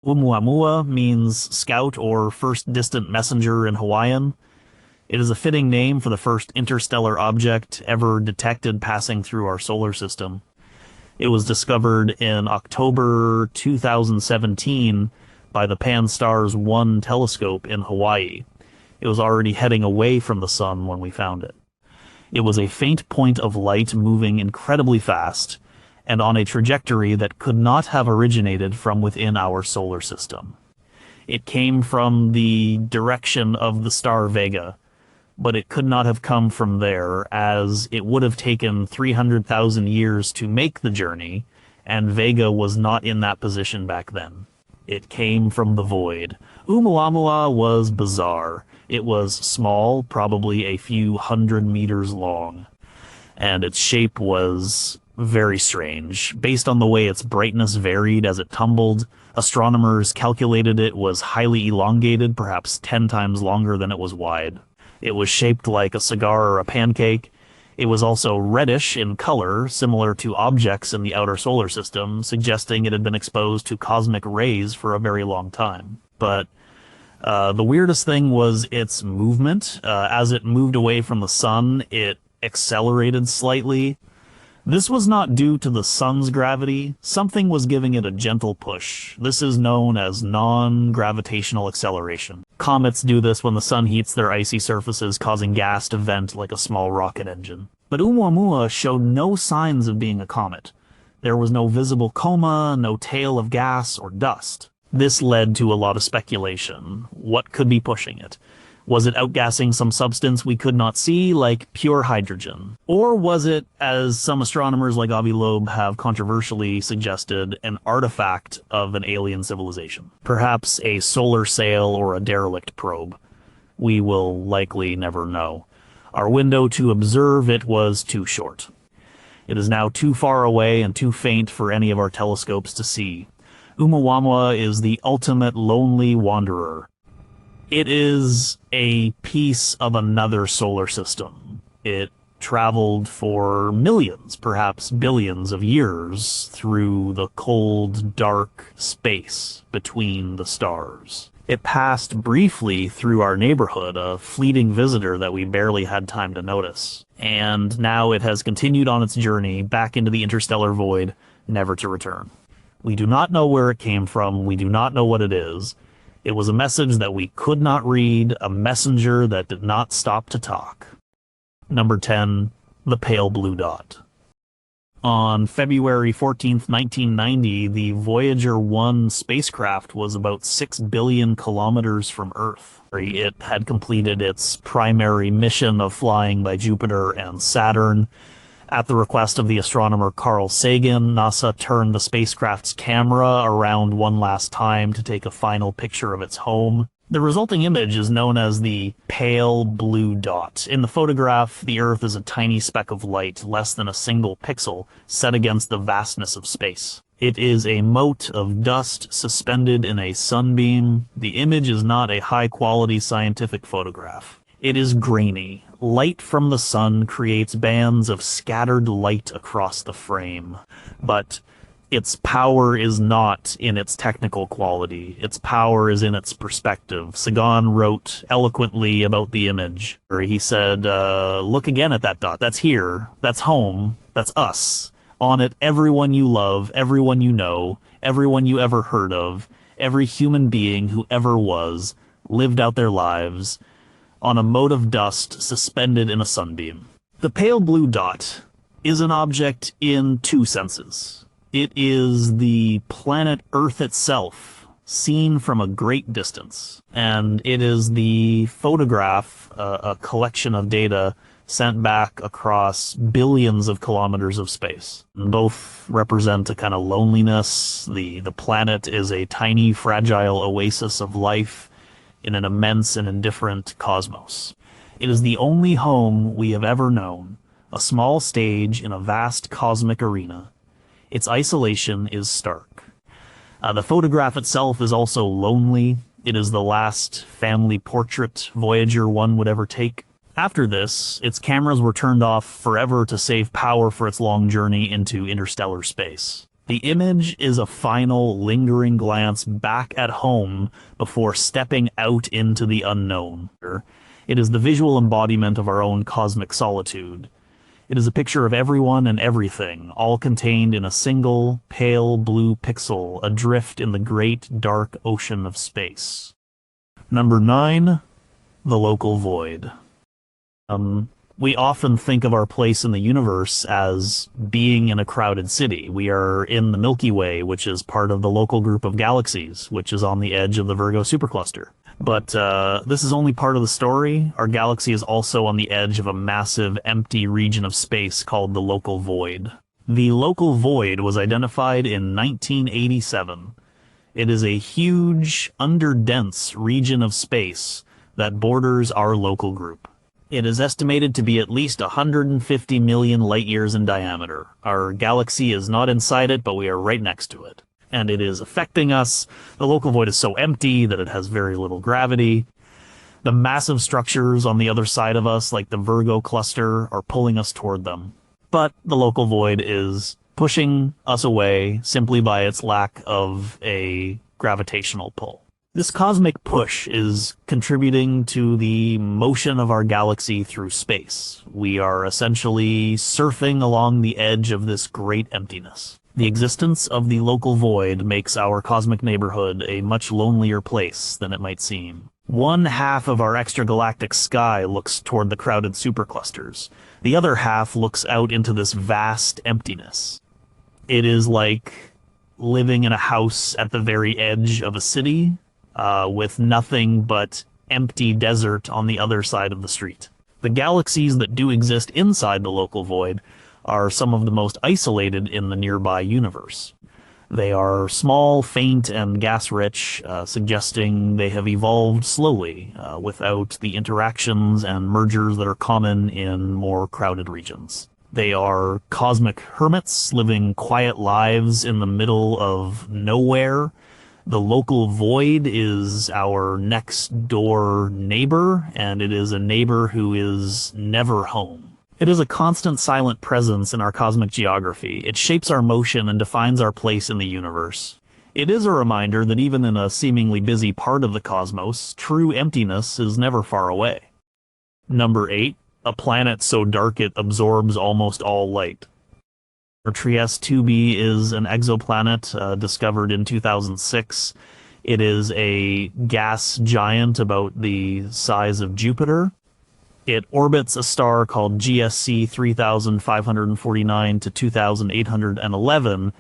[SPEAKER 1] Oumuamua means scout or first distant messenger in Hawaiian. It is a fitting name for the first interstellar object ever detected passing through our solar system. It was discovered in October 2017 by the Pan-STARRS 1 telescope in Hawaii. It was already heading away from the sun when we found it. It was a faint point of light moving incredibly fast, and on a trajectory that could not have originated from within our solar system. It came from the direction of the star Vega, but it could not have come from there, as it would have taken 300,000 years to make the journey, and Vega was not in that position back then. It came from the void. Oumuamua was bizarre. It was small, probably a few 100 meters long, and its shape was very strange. Based on the way its brightness varied as it tumbled, astronomers calculated it was highly elongated, perhaps 10 times longer than it was wide. It was shaped like a cigar or a pancake. It was also reddish in color, similar to objects in the outer solar system, suggesting it had been exposed to cosmic rays for a very long time. But the weirdest thing was its movement. As it moved away from the sun, it accelerated slightly. This was not due to the sun's gravity. Something was giving it a gentle push. This is known as non-gravitational acceleration. Comets do this when the sun heats their icy surfaces, causing gas to vent like a small rocket engine. But Oumuamua showed no signs of being a comet. There was no visible coma, no tail of gas or dust. This led to a lot of speculation. What could be pushing it? Was it outgassing some substance we could not see, like pure hydrogen? Or was it, as some astronomers like Avi Loeb have controversially suggested, an artifact of an alien civilization? Perhaps a solar sail or a derelict probe. We will likely never know. Our window to observe it was too short. It is now too far away and too faint for any of our telescopes to see. Oumuamua is the ultimate lonely wanderer. It is a piece of another solar system. It traveled for millions, perhaps billions of years through the cold, dark space between the stars. It passed briefly through our neighborhood, a fleeting visitor that we barely had time to notice. And now it has continued on its journey back into the interstellar void, never to return. We do not know where it came from. We do not know what it is. It was a message that we could not read, a messenger that did not stop to talk. Number 10, the pale blue dot. On February 14th, 1990, the Voyager 1 spacecraft was about 6 billion kilometers from Earth. It had completed its primary mission of flying by Jupiter and Saturn. At the request of the astronomer Carl Sagan, NASA turned the spacecraft's camera around one last time to take a final picture of its home. The resulting image is known as the pale blue dot. In the photograph, the Earth is a tiny speck of light, less than a single pixel, set against the vastness of space. It is a mote of dust suspended in a sunbeam. The image is not a high-quality scientific photograph. It is grainy. Light from the sun creates bands of scattered light across the frame. But Its power is not in its technical quality. Its power is in its perspective. Sagan wrote eloquently about the image. He said, look again at that dot. That's here. That's home. That's us. On it, everyone you love, everyone you know, everyone you ever heard of, every human being who ever was, lived out their lives, on a mote of dust suspended in a sunbeam. The pale blue dot is an object in two senses. It is the planet Earth itself, seen from a great distance. And it is the photograph, a collection of data sent back across billions of kilometers of space. And both represent a kind of loneliness. The planet is a tiny, fragile oasis of life in an immense and indifferent cosmos. It is the only home we have ever known, a small stage in a vast cosmic arena. Its isolation is stark. The photograph itself is also lonely. It is the last family portrait Voyager 1 would ever take. After this, its cameras were turned off forever to save power for its long journey into interstellar space. The image is a final, lingering glance back at home before stepping out into the unknown. It is the visual embodiment of our own cosmic solitude. It is a picture of everyone and everything, all contained in a single, pale blue pixel adrift in the great, dark ocean of space. Number 9, the local void. We often think of our place in the universe as being in a crowded city. We are in the Milky Way, which is part of the local group of galaxies, which is on the edge of the Virgo supercluster. But this is only part of the story. Our galaxy is also on the edge of a massive, empty region of space called the local void. The local void was identified in 1987. It is a huge, underdense region of space that borders our local group. It is estimated to be at least 150 million light-years in diameter. Our galaxy is not inside it, but we are right next to it. And it is affecting us. The local void is so empty that it has very little gravity. The massive structures on the other side of us, like the Virgo cluster, are pulling us toward them. But the local void is pushing us away simply by its lack of a gravitational pull. This cosmic push is contributing to the motion of our galaxy through space. We are essentially surfing along the edge of this great emptiness. The existence of the local void makes our cosmic neighborhood a much lonelier place than it might seem. One half of our extragalactic sky looks toward the crowded superclusters. The other half looks out into this vast emptiness. It is like living in a house at the very edge of a city, with nothing but empty desert on the other side of the street. The galaxies that do exist inside the local void are some of the most isolated in the nearby universe. They are small, faint, and gas-rich, suggesting they have evolved slowly, without the interactions and mergers that are common in more crowded regions. They are cosmic hermits living quiet lives in the middle of nowhere. The local void is our next door neighbor, and it is a neighbor who is never home. It is a constant silent presence in our cosmic geography. It shapes our motion and defines our place in the universe. It is a reminder that even in a seemingly busy part of the cosmos, true emptiness is never far away. Number 8, a planet so dark it absorbs almost all light. Trieste 2b is an exoplanet discovered in 2006. It is a gas giant about the size of Jupiter. It orbits a star called GSC 3549 to 2811,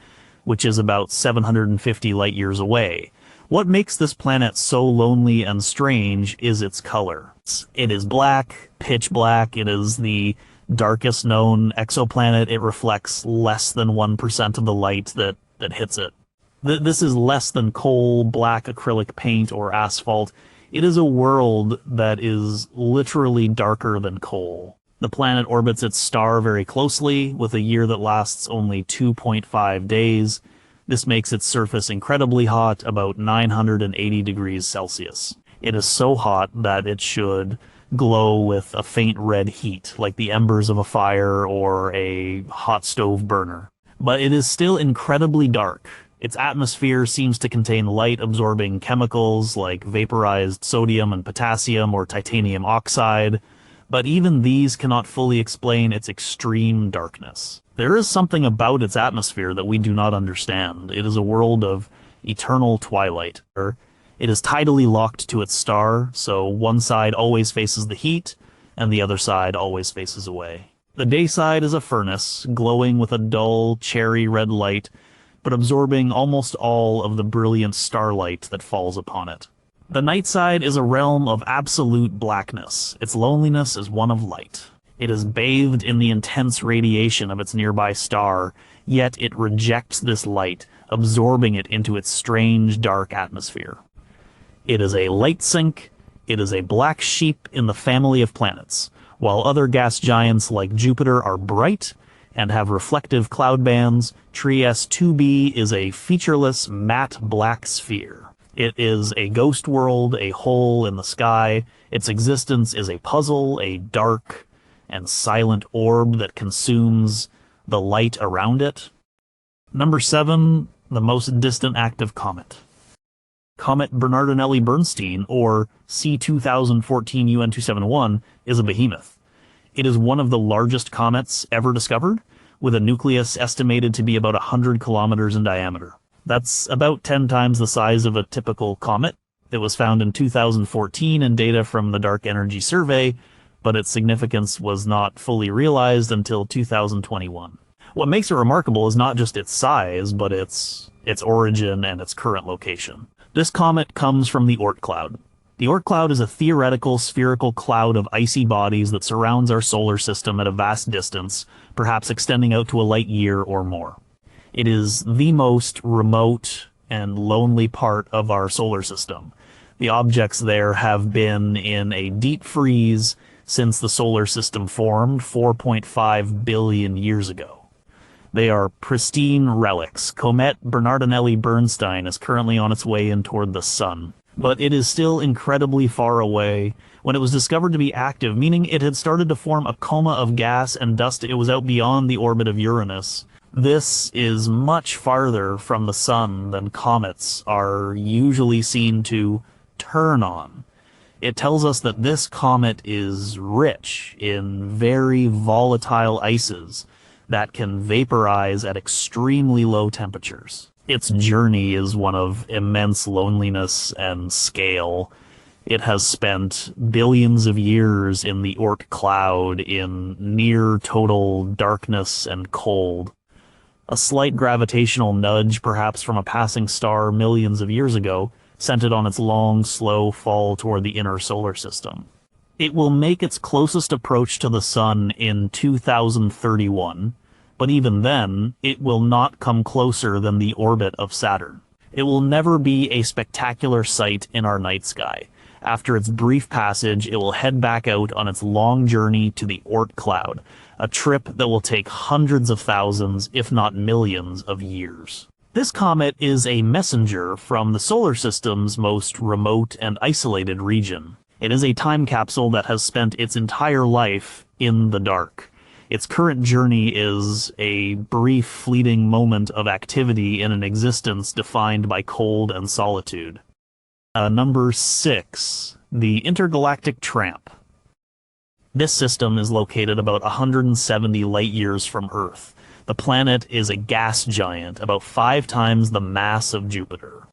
[SPEAKER 1] which is about 750 light-years away. What makes this planet so lonely and strange is its color. It is black, pitch black. It is the darkest known exoplanet. It reflects less than 1% of the light that hits it. This is less than coal, black acrylic paint, or asphalt. It is a world that is literally darker than coal. The planet orbits its star very closely, with a year that lasts only 2.5 days. This makes its surface incredibly hot, about 980 degrees Celsius. It is so hot that it should glow with a faint red heat, like the embers of a fire or a hot stove burner. but it is still incredibly dark. Its atmosphere seems to contain light-absorbing chemicals like vaporized sodium and potassium or titanium oxide, but even these cannot fully explain its extreme darkness. There is something about its atmosphere that we do not understand. It is a world of eternal twilight. It is tidally locked to its star, so one side always faces the heat, and the other side always faces away. The day side is a furnace, glowing with a dull, cherry red light, but absorbing almost all of the brilliant starlight that falls upon it. The night side is a realm of absolute blackness. Its loneliness is one of light. It is bathed in the intense radiation of its nearby star, yet it rejects this light, absorbing it into its strange, dark atmosphere. It is a light sink. It is a black sheep in the family of planets, while other gas giants like Jupiter are bright and have reflective cloud bands. Trieste 2b is a featureless, matte black sphere. It is a ghost world, a hole in the sky. Its existence is a puzzle, a dark and silent orb that consumes the light around it. Number 7, the most distant active comet. Comet Bernardinelli-Bernstein, or C2014 UN271, is a behemoth. It is one of the largest comets ever discovered, with a nucleus estimated to be about 100 kilometers in diameter. That's about 10 times the size of a typical comet. It was found in 2014 in data from the Dark Energy Survey, but its significance was not fully realized until 2021. What makes it remarkable is not just its size, but its origin and its current location. This comet comes from the Oort cloud. The Oort cloud is a theoretical spherical cloud of icy bodies that surrounds our solar system at a vast distance, perhaps extending out to a light year or more. It is the most remote and lonely part of our solar system. The objects there have been in a deep freeze since the solar system formed 4.5 billion years ago. They are pristine relics. Comet Bernardinelli-Bernstein is currently on its way in toward the sun, but it is still incredibly far away. When it was discovered to be active, meaning it had started to form a coma of gas and dust, it was out beyond the orbit of Uranus. This is much farther from the sun than comets are usually seen to turn on. It tells us that this comet is rich in very volatile ices that can vaporize at extremely low temperatures. Its journey is one of immense loneliness and scale. It has spent billions of years in the Oort cloud in near total darkness and cold. A slight gravitational nudge, perhaps from a passing star millions of years ago, sent it on its long, slow fall toward the inner solar system. It will make its closest approach to the sun in 2031, but even then, it will not come closer than the orbit of Saturn. It will never be a spectacular sight in our night sky. After its brief passage, it will head back out on its long journey to the Oort cloud, a trip that will take hundreds of thousands, if not millions, of years. This comet is a messenger from the solar system's most remote and isolated region. It is a time capsule that has spent its entire life in the dark. Its current journey is a brief, fleeting moment of activity in an existence defined by cold and solitude. Number 6, the Intergalactic Tramp. This system is located about 170 light-years from Earth. The planet is a gas giant, about 5 times the mass of Jupiter.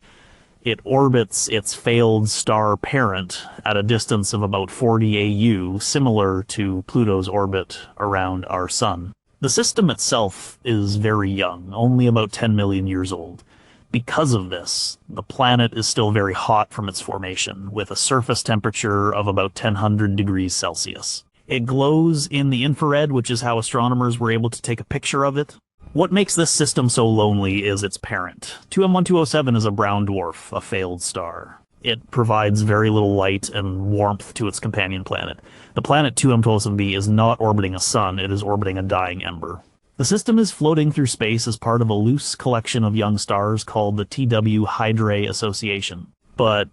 [SPEAKER 1] It orbits its failed star parent at a distance of about 40 AU, similar to Pluto's orbit around our Sun. The system itself is very young, only about 10 million years old. Because of this, the planet is still very hot from its formation, with a surface temperature of about 1000 degrees Celsius. It glows in the infrared, which is how astronomers were able to take a picture of it. What makes this system so lonely is its parent. 2M1207 is a brown dwarf, a failed star. It provides very little light and warmth to its companion planet. The planet 2M1207b is not orbiting a sun, it is orbiting a dying ember. The system is floating through space as part of a loose collection of young stars called the TW Hydrae Association. But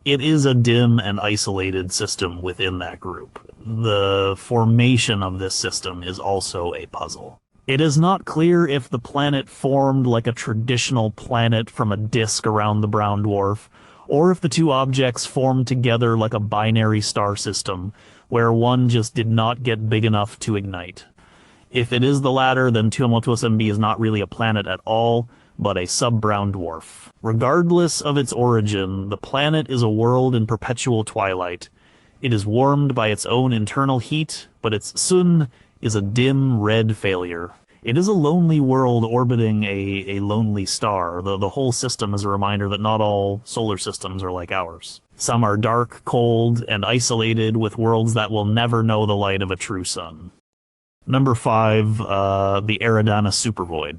[SPEAKER 1] it is a dim and isolated system within that group. The formation of this system is also a puzzle. It is not clear if the planet formed like a traditional planet from a disk around the brown dwarf, or if the two objects formed together like a binary star system, where one just did not get big enough to ignite. If it is the latter, then Tuamotus MB is not really a planet at all, but a sub-brown dwarf. Regardless of its origin, the planet is a world in perpetual twilight. It is warmed by its own internal heat, but its sun is a dim red failure. It is a lonely world orbiting a lonely star. The whole system is a reminder that not all solar systems are like ours. Some are dark, cold, and isolated, with worlds that will never know the light of a true sun. Number 5, the Eridanus supervoid.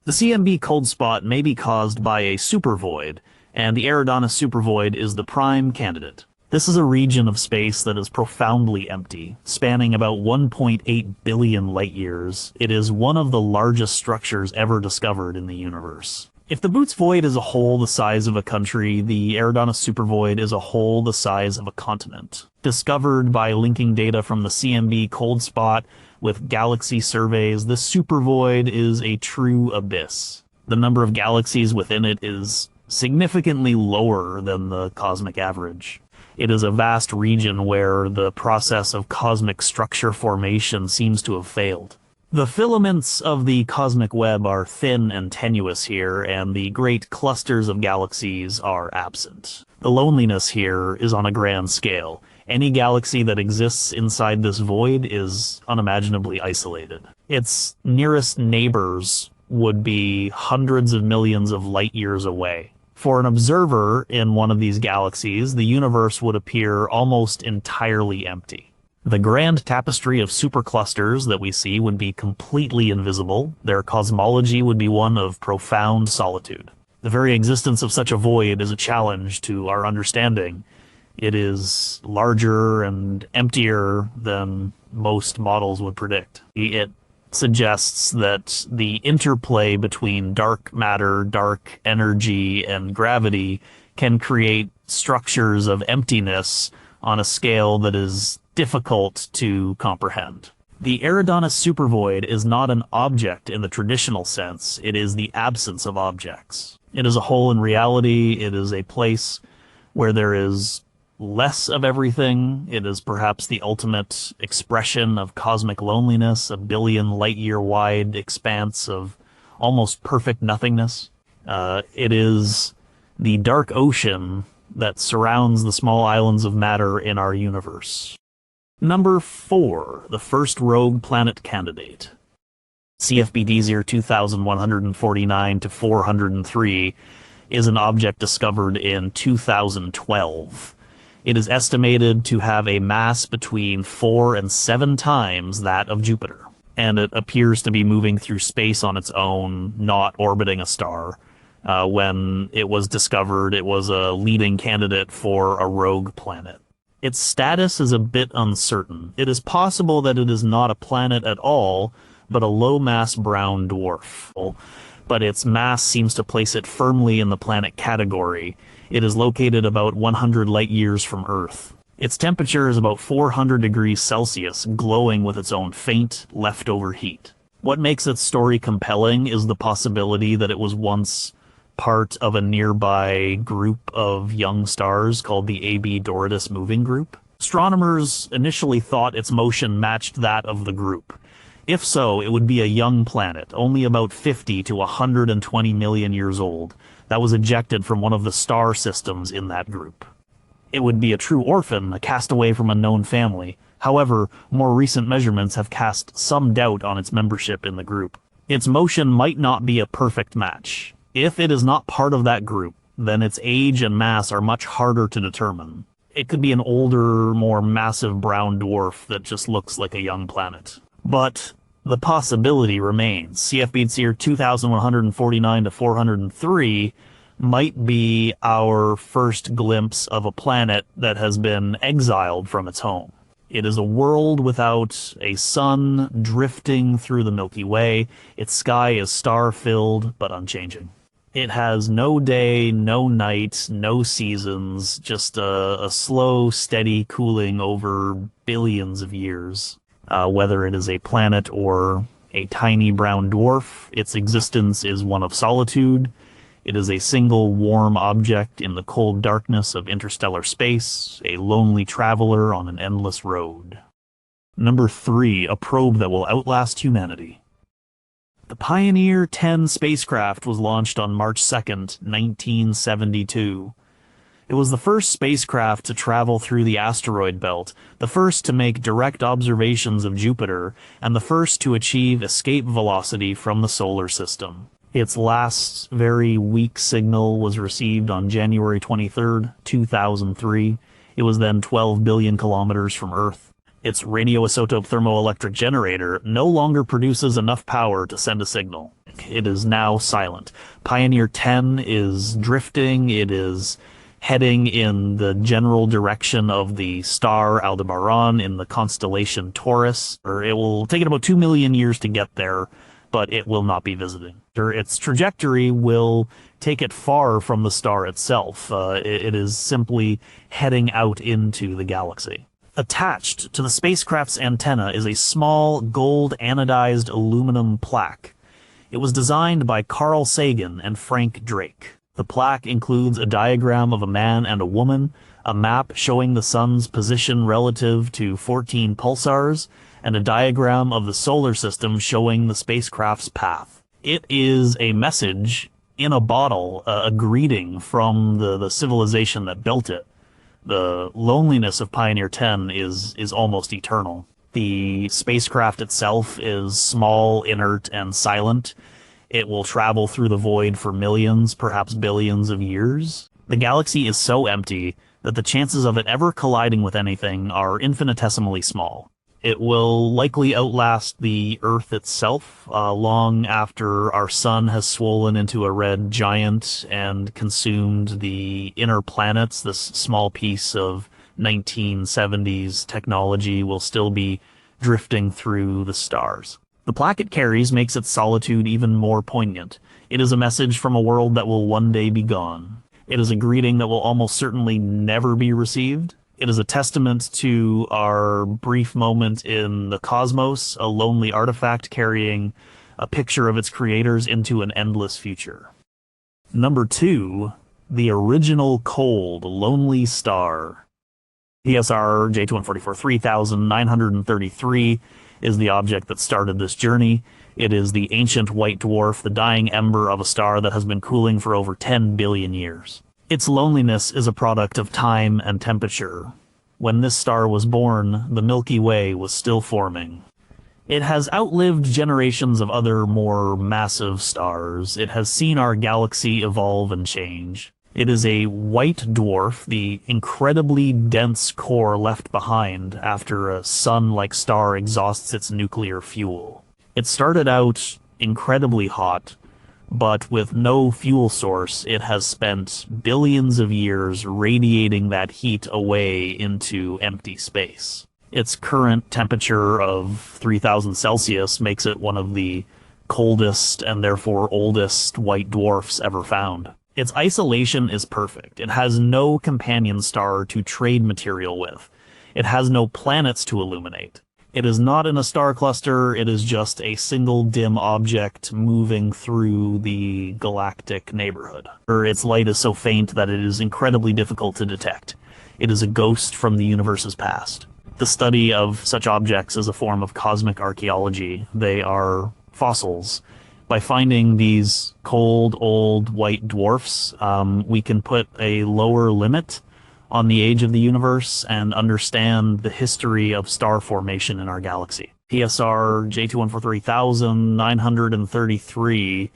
[SPEAKER 1] The CMB cold spot may be caused by a supervoid, and the Eridanus supervoid is the prime candidate. This is a region of space that is profoundly empty, spanning about 1.8 billion light-years. It is one of the largest structures ever discovered in the universe. If the Boots Void is a hole the size of a country, the Eridanus supervoid is a hole the size of a continent. Discovered by linking data from the CMB cold spot with galaxy surveys, the supervoid is a true abyss. The number of galaxies within it is significantly lower than the cosmic average. It is a vast region where the process of cosmic structure formation seems to have failed. The filaments of the cosmic web are thin and tenuous here, and the great clusters of galaxies are absent. The loneliness here is on a grand scale. Any galaxy that exists inside this void is unimaginably isolated. Its nearest neighbors would be hundreds of millions of light years away. For an observer in one of these galaxies, the universe would appear almost entirely empty. The grand tapestry of superclusters that we see would be completely invisible. Their cosmology would be one of profound solitude. The very existence of such a void is a challenge to our understanding. It is larger and emptier than most models would predict. It suggests that the interplay between dark matter, dark energy, and gravity can create structures of emptiness on a scale that is difficult to comprehend. The Eridanus supervoid is not an object in the traditional sense. It is the absence of objects. It is a hole in reality. It is a place where there is less of everything. It is perhaps the ultimate expression of cosmic loneliness, a billion light-year wide expanse of almost perfect nothingness. It is the dark ocean that surrounds the small islands of matter in our universe. Number 4, the first rogue planet candidate. CFB-D0 2149-403 is an object discovered in 2012. It is estimated to have a mass between 4 and 7 times that of Jupiter, and it appears to be moving through space on its own, not orbiting a star. When it was discovered, it was a leading candidate for a rogue planet. Its status is a bit uncertain. It is possible that it is not a planet at all, but a low-mass brown dwarf. But its mass seems to place it firmly in the planet category. It is located about 100 light-years from Earth. Its temperature is about 400 degrees Celsius, glowing with its own faint, leftover heat. What makes its story compelling is the possibility that it was once part of a nearby group of young stars called the AB Doradus Moving Group. Astronomers initially thought its motion matched that of the group. If so, it would be a young planet, only about 50 to 120 million years old, that was ejected from one of the star systems in that group. It would be a true orphan, a castaway from a known family. However, more recent measurements have cast some doubt on its membership in the group. Its motion might not be a perfect match. If it is not part of that group, then its age and mass are much harder to determine. It could be an older, more massive brown dwarf that just looks like a young planet. But the possibility remains. CFB-D0 2149-403 might be our first glimpse of a planet that has been exiled from its home. It is a world without a sun, drifting through the Milky Way. Its sky is star-filled but unchanging. It has no day, no night, no seasons, just a slow, steady cooling over billions of years. Whether it is a planet or a tiny brown dwarf. Its existence is one of solitude. It is a single warm object in the cold darkness of interstellar space, a lonely traveler on an endless road. Number 3, a probe that will outlast humanity. The Pioneer 10 spacecraft was launched on March 2nd, 1972. It was the first spacecraft to travel through the asteroid belt, the first to make direct observations of Jupiter, and the first to achieve escape velocity from the solar system. Its last very weak signal was received on January 23, 2003. It was then 12 billion kilometers from Earth. Its radioisotope thermoelectric generator no longer produces enough power to send a signal. It is now silent. Pioneer 10 is drifting. It is heading in the general direction of the star Aldebaran in the constellation Taurus. It will take it about 2 million years to get there, but it will not be visiting. Its trajectory will take it far from the star itself. It is simply heading out into the galaxy. Attached to the spacecraft's antenna is a small gold anodized aluminum plaque. It was designed by Carl Sagan and Frank Drake. The plaque includes a diagram of a man and a woman, a map showing the sun's position relative to 14 pulsars, and a diagram of the solar system showing the spacecraft's path. It is a message in a bottle, a greeting from the civilization that built it. The loneliness of Pioneer 10 is almost eternal. The spacecraft itself is small, inert, and silent. It will travel through the void for millions, perhaps billions of years. The galaxy is so empty that the chances of it ever colliding with anything are infinitesimally small. It will likely outlast the Earth itself, long after our sun has swollen into a red giant and consumed the inner planets. This small piece of 1970s technology will still be drifting through the stars. The plaque it carries makes its solitude even more poignant. It is a message from a world that will one day be gone. It is a greeting that will almost certainly never be received. It is a testament to our brief moment in the cosmos, a lonely artifact carrying a picture of its creators into an endless future. Number 2, the original cold, lonely star. PSR J2144 3933 is the object that started this journey. It is the ancient white dwarf, the dying ember of a star that has been cooling for over 10 billion years. Its loneliness is a product of time and temperature. When this star was born, the Milky Way was still forming. It has outlived generations of other more massive stars. It has seen our galaxy evolve and change. It is a white dwarf, the incredibly dense core left behind after a sun-like star exhausts its nuclear fuel. It started out incredibly hot, but with no fuel source, it has spent billions of years radiating that heat away into empty space. Its current temperature of 3000 Celsius makes it one of the coldest and therefore oldest white dwarfs ever found. Its isolation is perfect. It has no companion star to trade material with. It has no planets to illuminate. It is not in a star cluster, it is just a single dim object moving through the galactic neighborhood. Its light is so faint that it is incredibly difficult to detect. It is a ghost from the universe's past. The study of such objects is a form of cosmic archaeology. They are fossils. By finding these cold, old, white dwarfs, we can put a lower limit on the age of the universe and understand the history of star formation in our galaxy. PSR J2143 933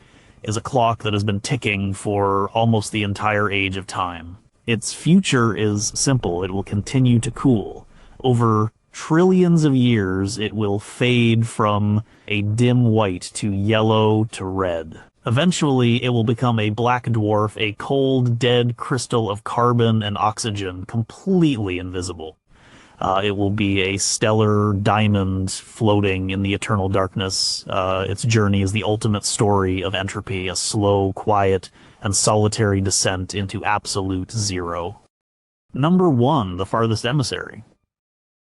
[SPEAKER 1] is a clock that has been ticking for almost the entire age of time. Its future is simple. It will continue to cool. Over trillions of years, it will fade from a dim white to yellow to red. Eventually, it will become a black dwarf, a cold, dead crystal of carbon and oxygen, completely invisible. It will be a stellar diamond floating in the eternal darkness. Its journey is the ultimate story of entropy, a slow, quiet, and solitary descent into absolute zero. Number 1, the farthest emissary.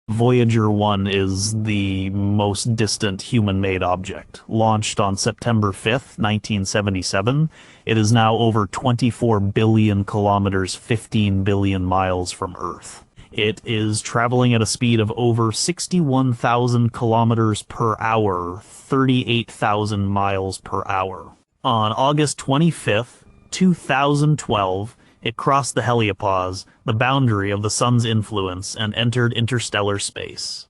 [SPEAKER 1] Voyager 1 is the most distant human-made object. Launched on September 5th, 1977, it is now over 24 billion kilometers, 15 billion miles from Earth. It is traveling at a speed of over 61,000 kilometers per hour, 38,000 miles per hour. On August 25th, 2012, it crossed the heliopause, the boundary of the sun's influence, and entered interstellar space.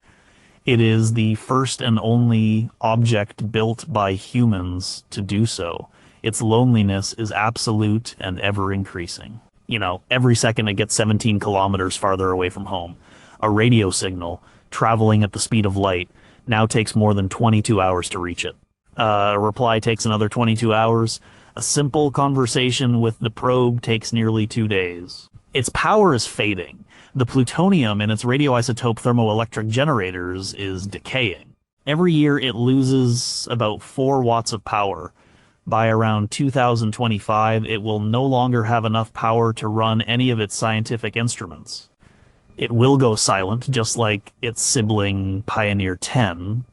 [SPEAKER 1] It is the first and only object built by humans to do so. Its loneliness is absolute and ever increasing. You know, every second it gets 17 kilometers farther away from home. A radio signal, traveling at the speed of light, now takes more than 22 hours to reach it. A reply takes another 22 hours. A simple conversation with the probe takes nearly 2 days. Its power is fading. The plutonium in its radioisotope thermoelectric generators is decaying. Every year it loses about 4 watts of power. By around 2025, it will no longer have enough power to run any of its scientific instruments. It will go silent, just like its sibling Pioneer 10,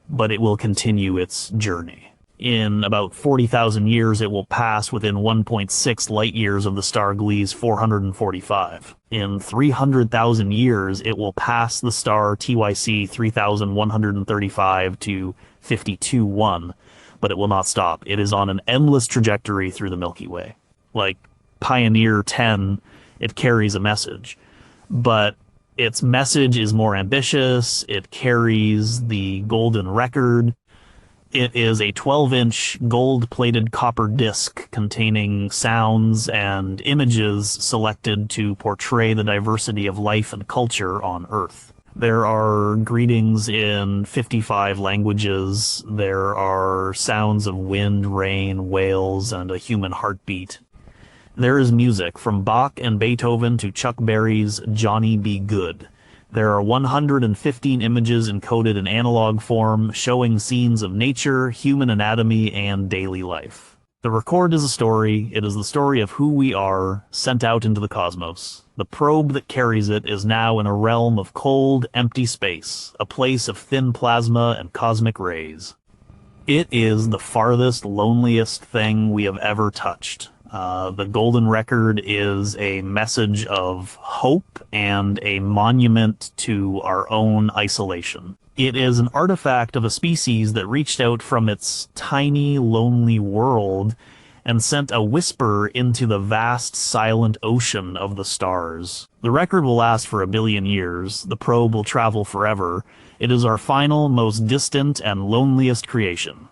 [SPEAKER 1] but it will continue its journey. In about 40,000 years, it will pass within 1.6 light years of the star Gliese 445. In 300,000 years, it will pass the star TYC 3135 to 52-1, but it will not stop. It is on an endless trajectory through the Milky Way. Like Pioneer 10, it carries a message, but its message is more ambitious. It carries the golden record. It is a 12-inch gold-plated copper disc containing sounds and images selected to portray the diversity of life and culture on Earth. There are greetings in 55 languages. There are sounds of wind, rain, whales, and a human heartbeat. There is music from Bach and Beethoven to Chuck Berry's Johnny B. Goode. There are 115 images encoded in analog form showing scenes of nature, human anatomy, and daily life. The record is a story. It is the story of who we are, sent out into the cosmos. The probe that carries it is now in a realm of cold, empty space, a place of thin plasma and cosmic rays. It is the farthest, loneliest thing we have ever touched. The golden record is a message of hope and a monument to our own isolation. It is an artifact of a species that reached out from its tiny, lonely world and sent a whisper into the vast, silent ocean of the stars. The record will last for 1 billion years. The probe will travel forever. It is our final, most distant, and loneliest creation.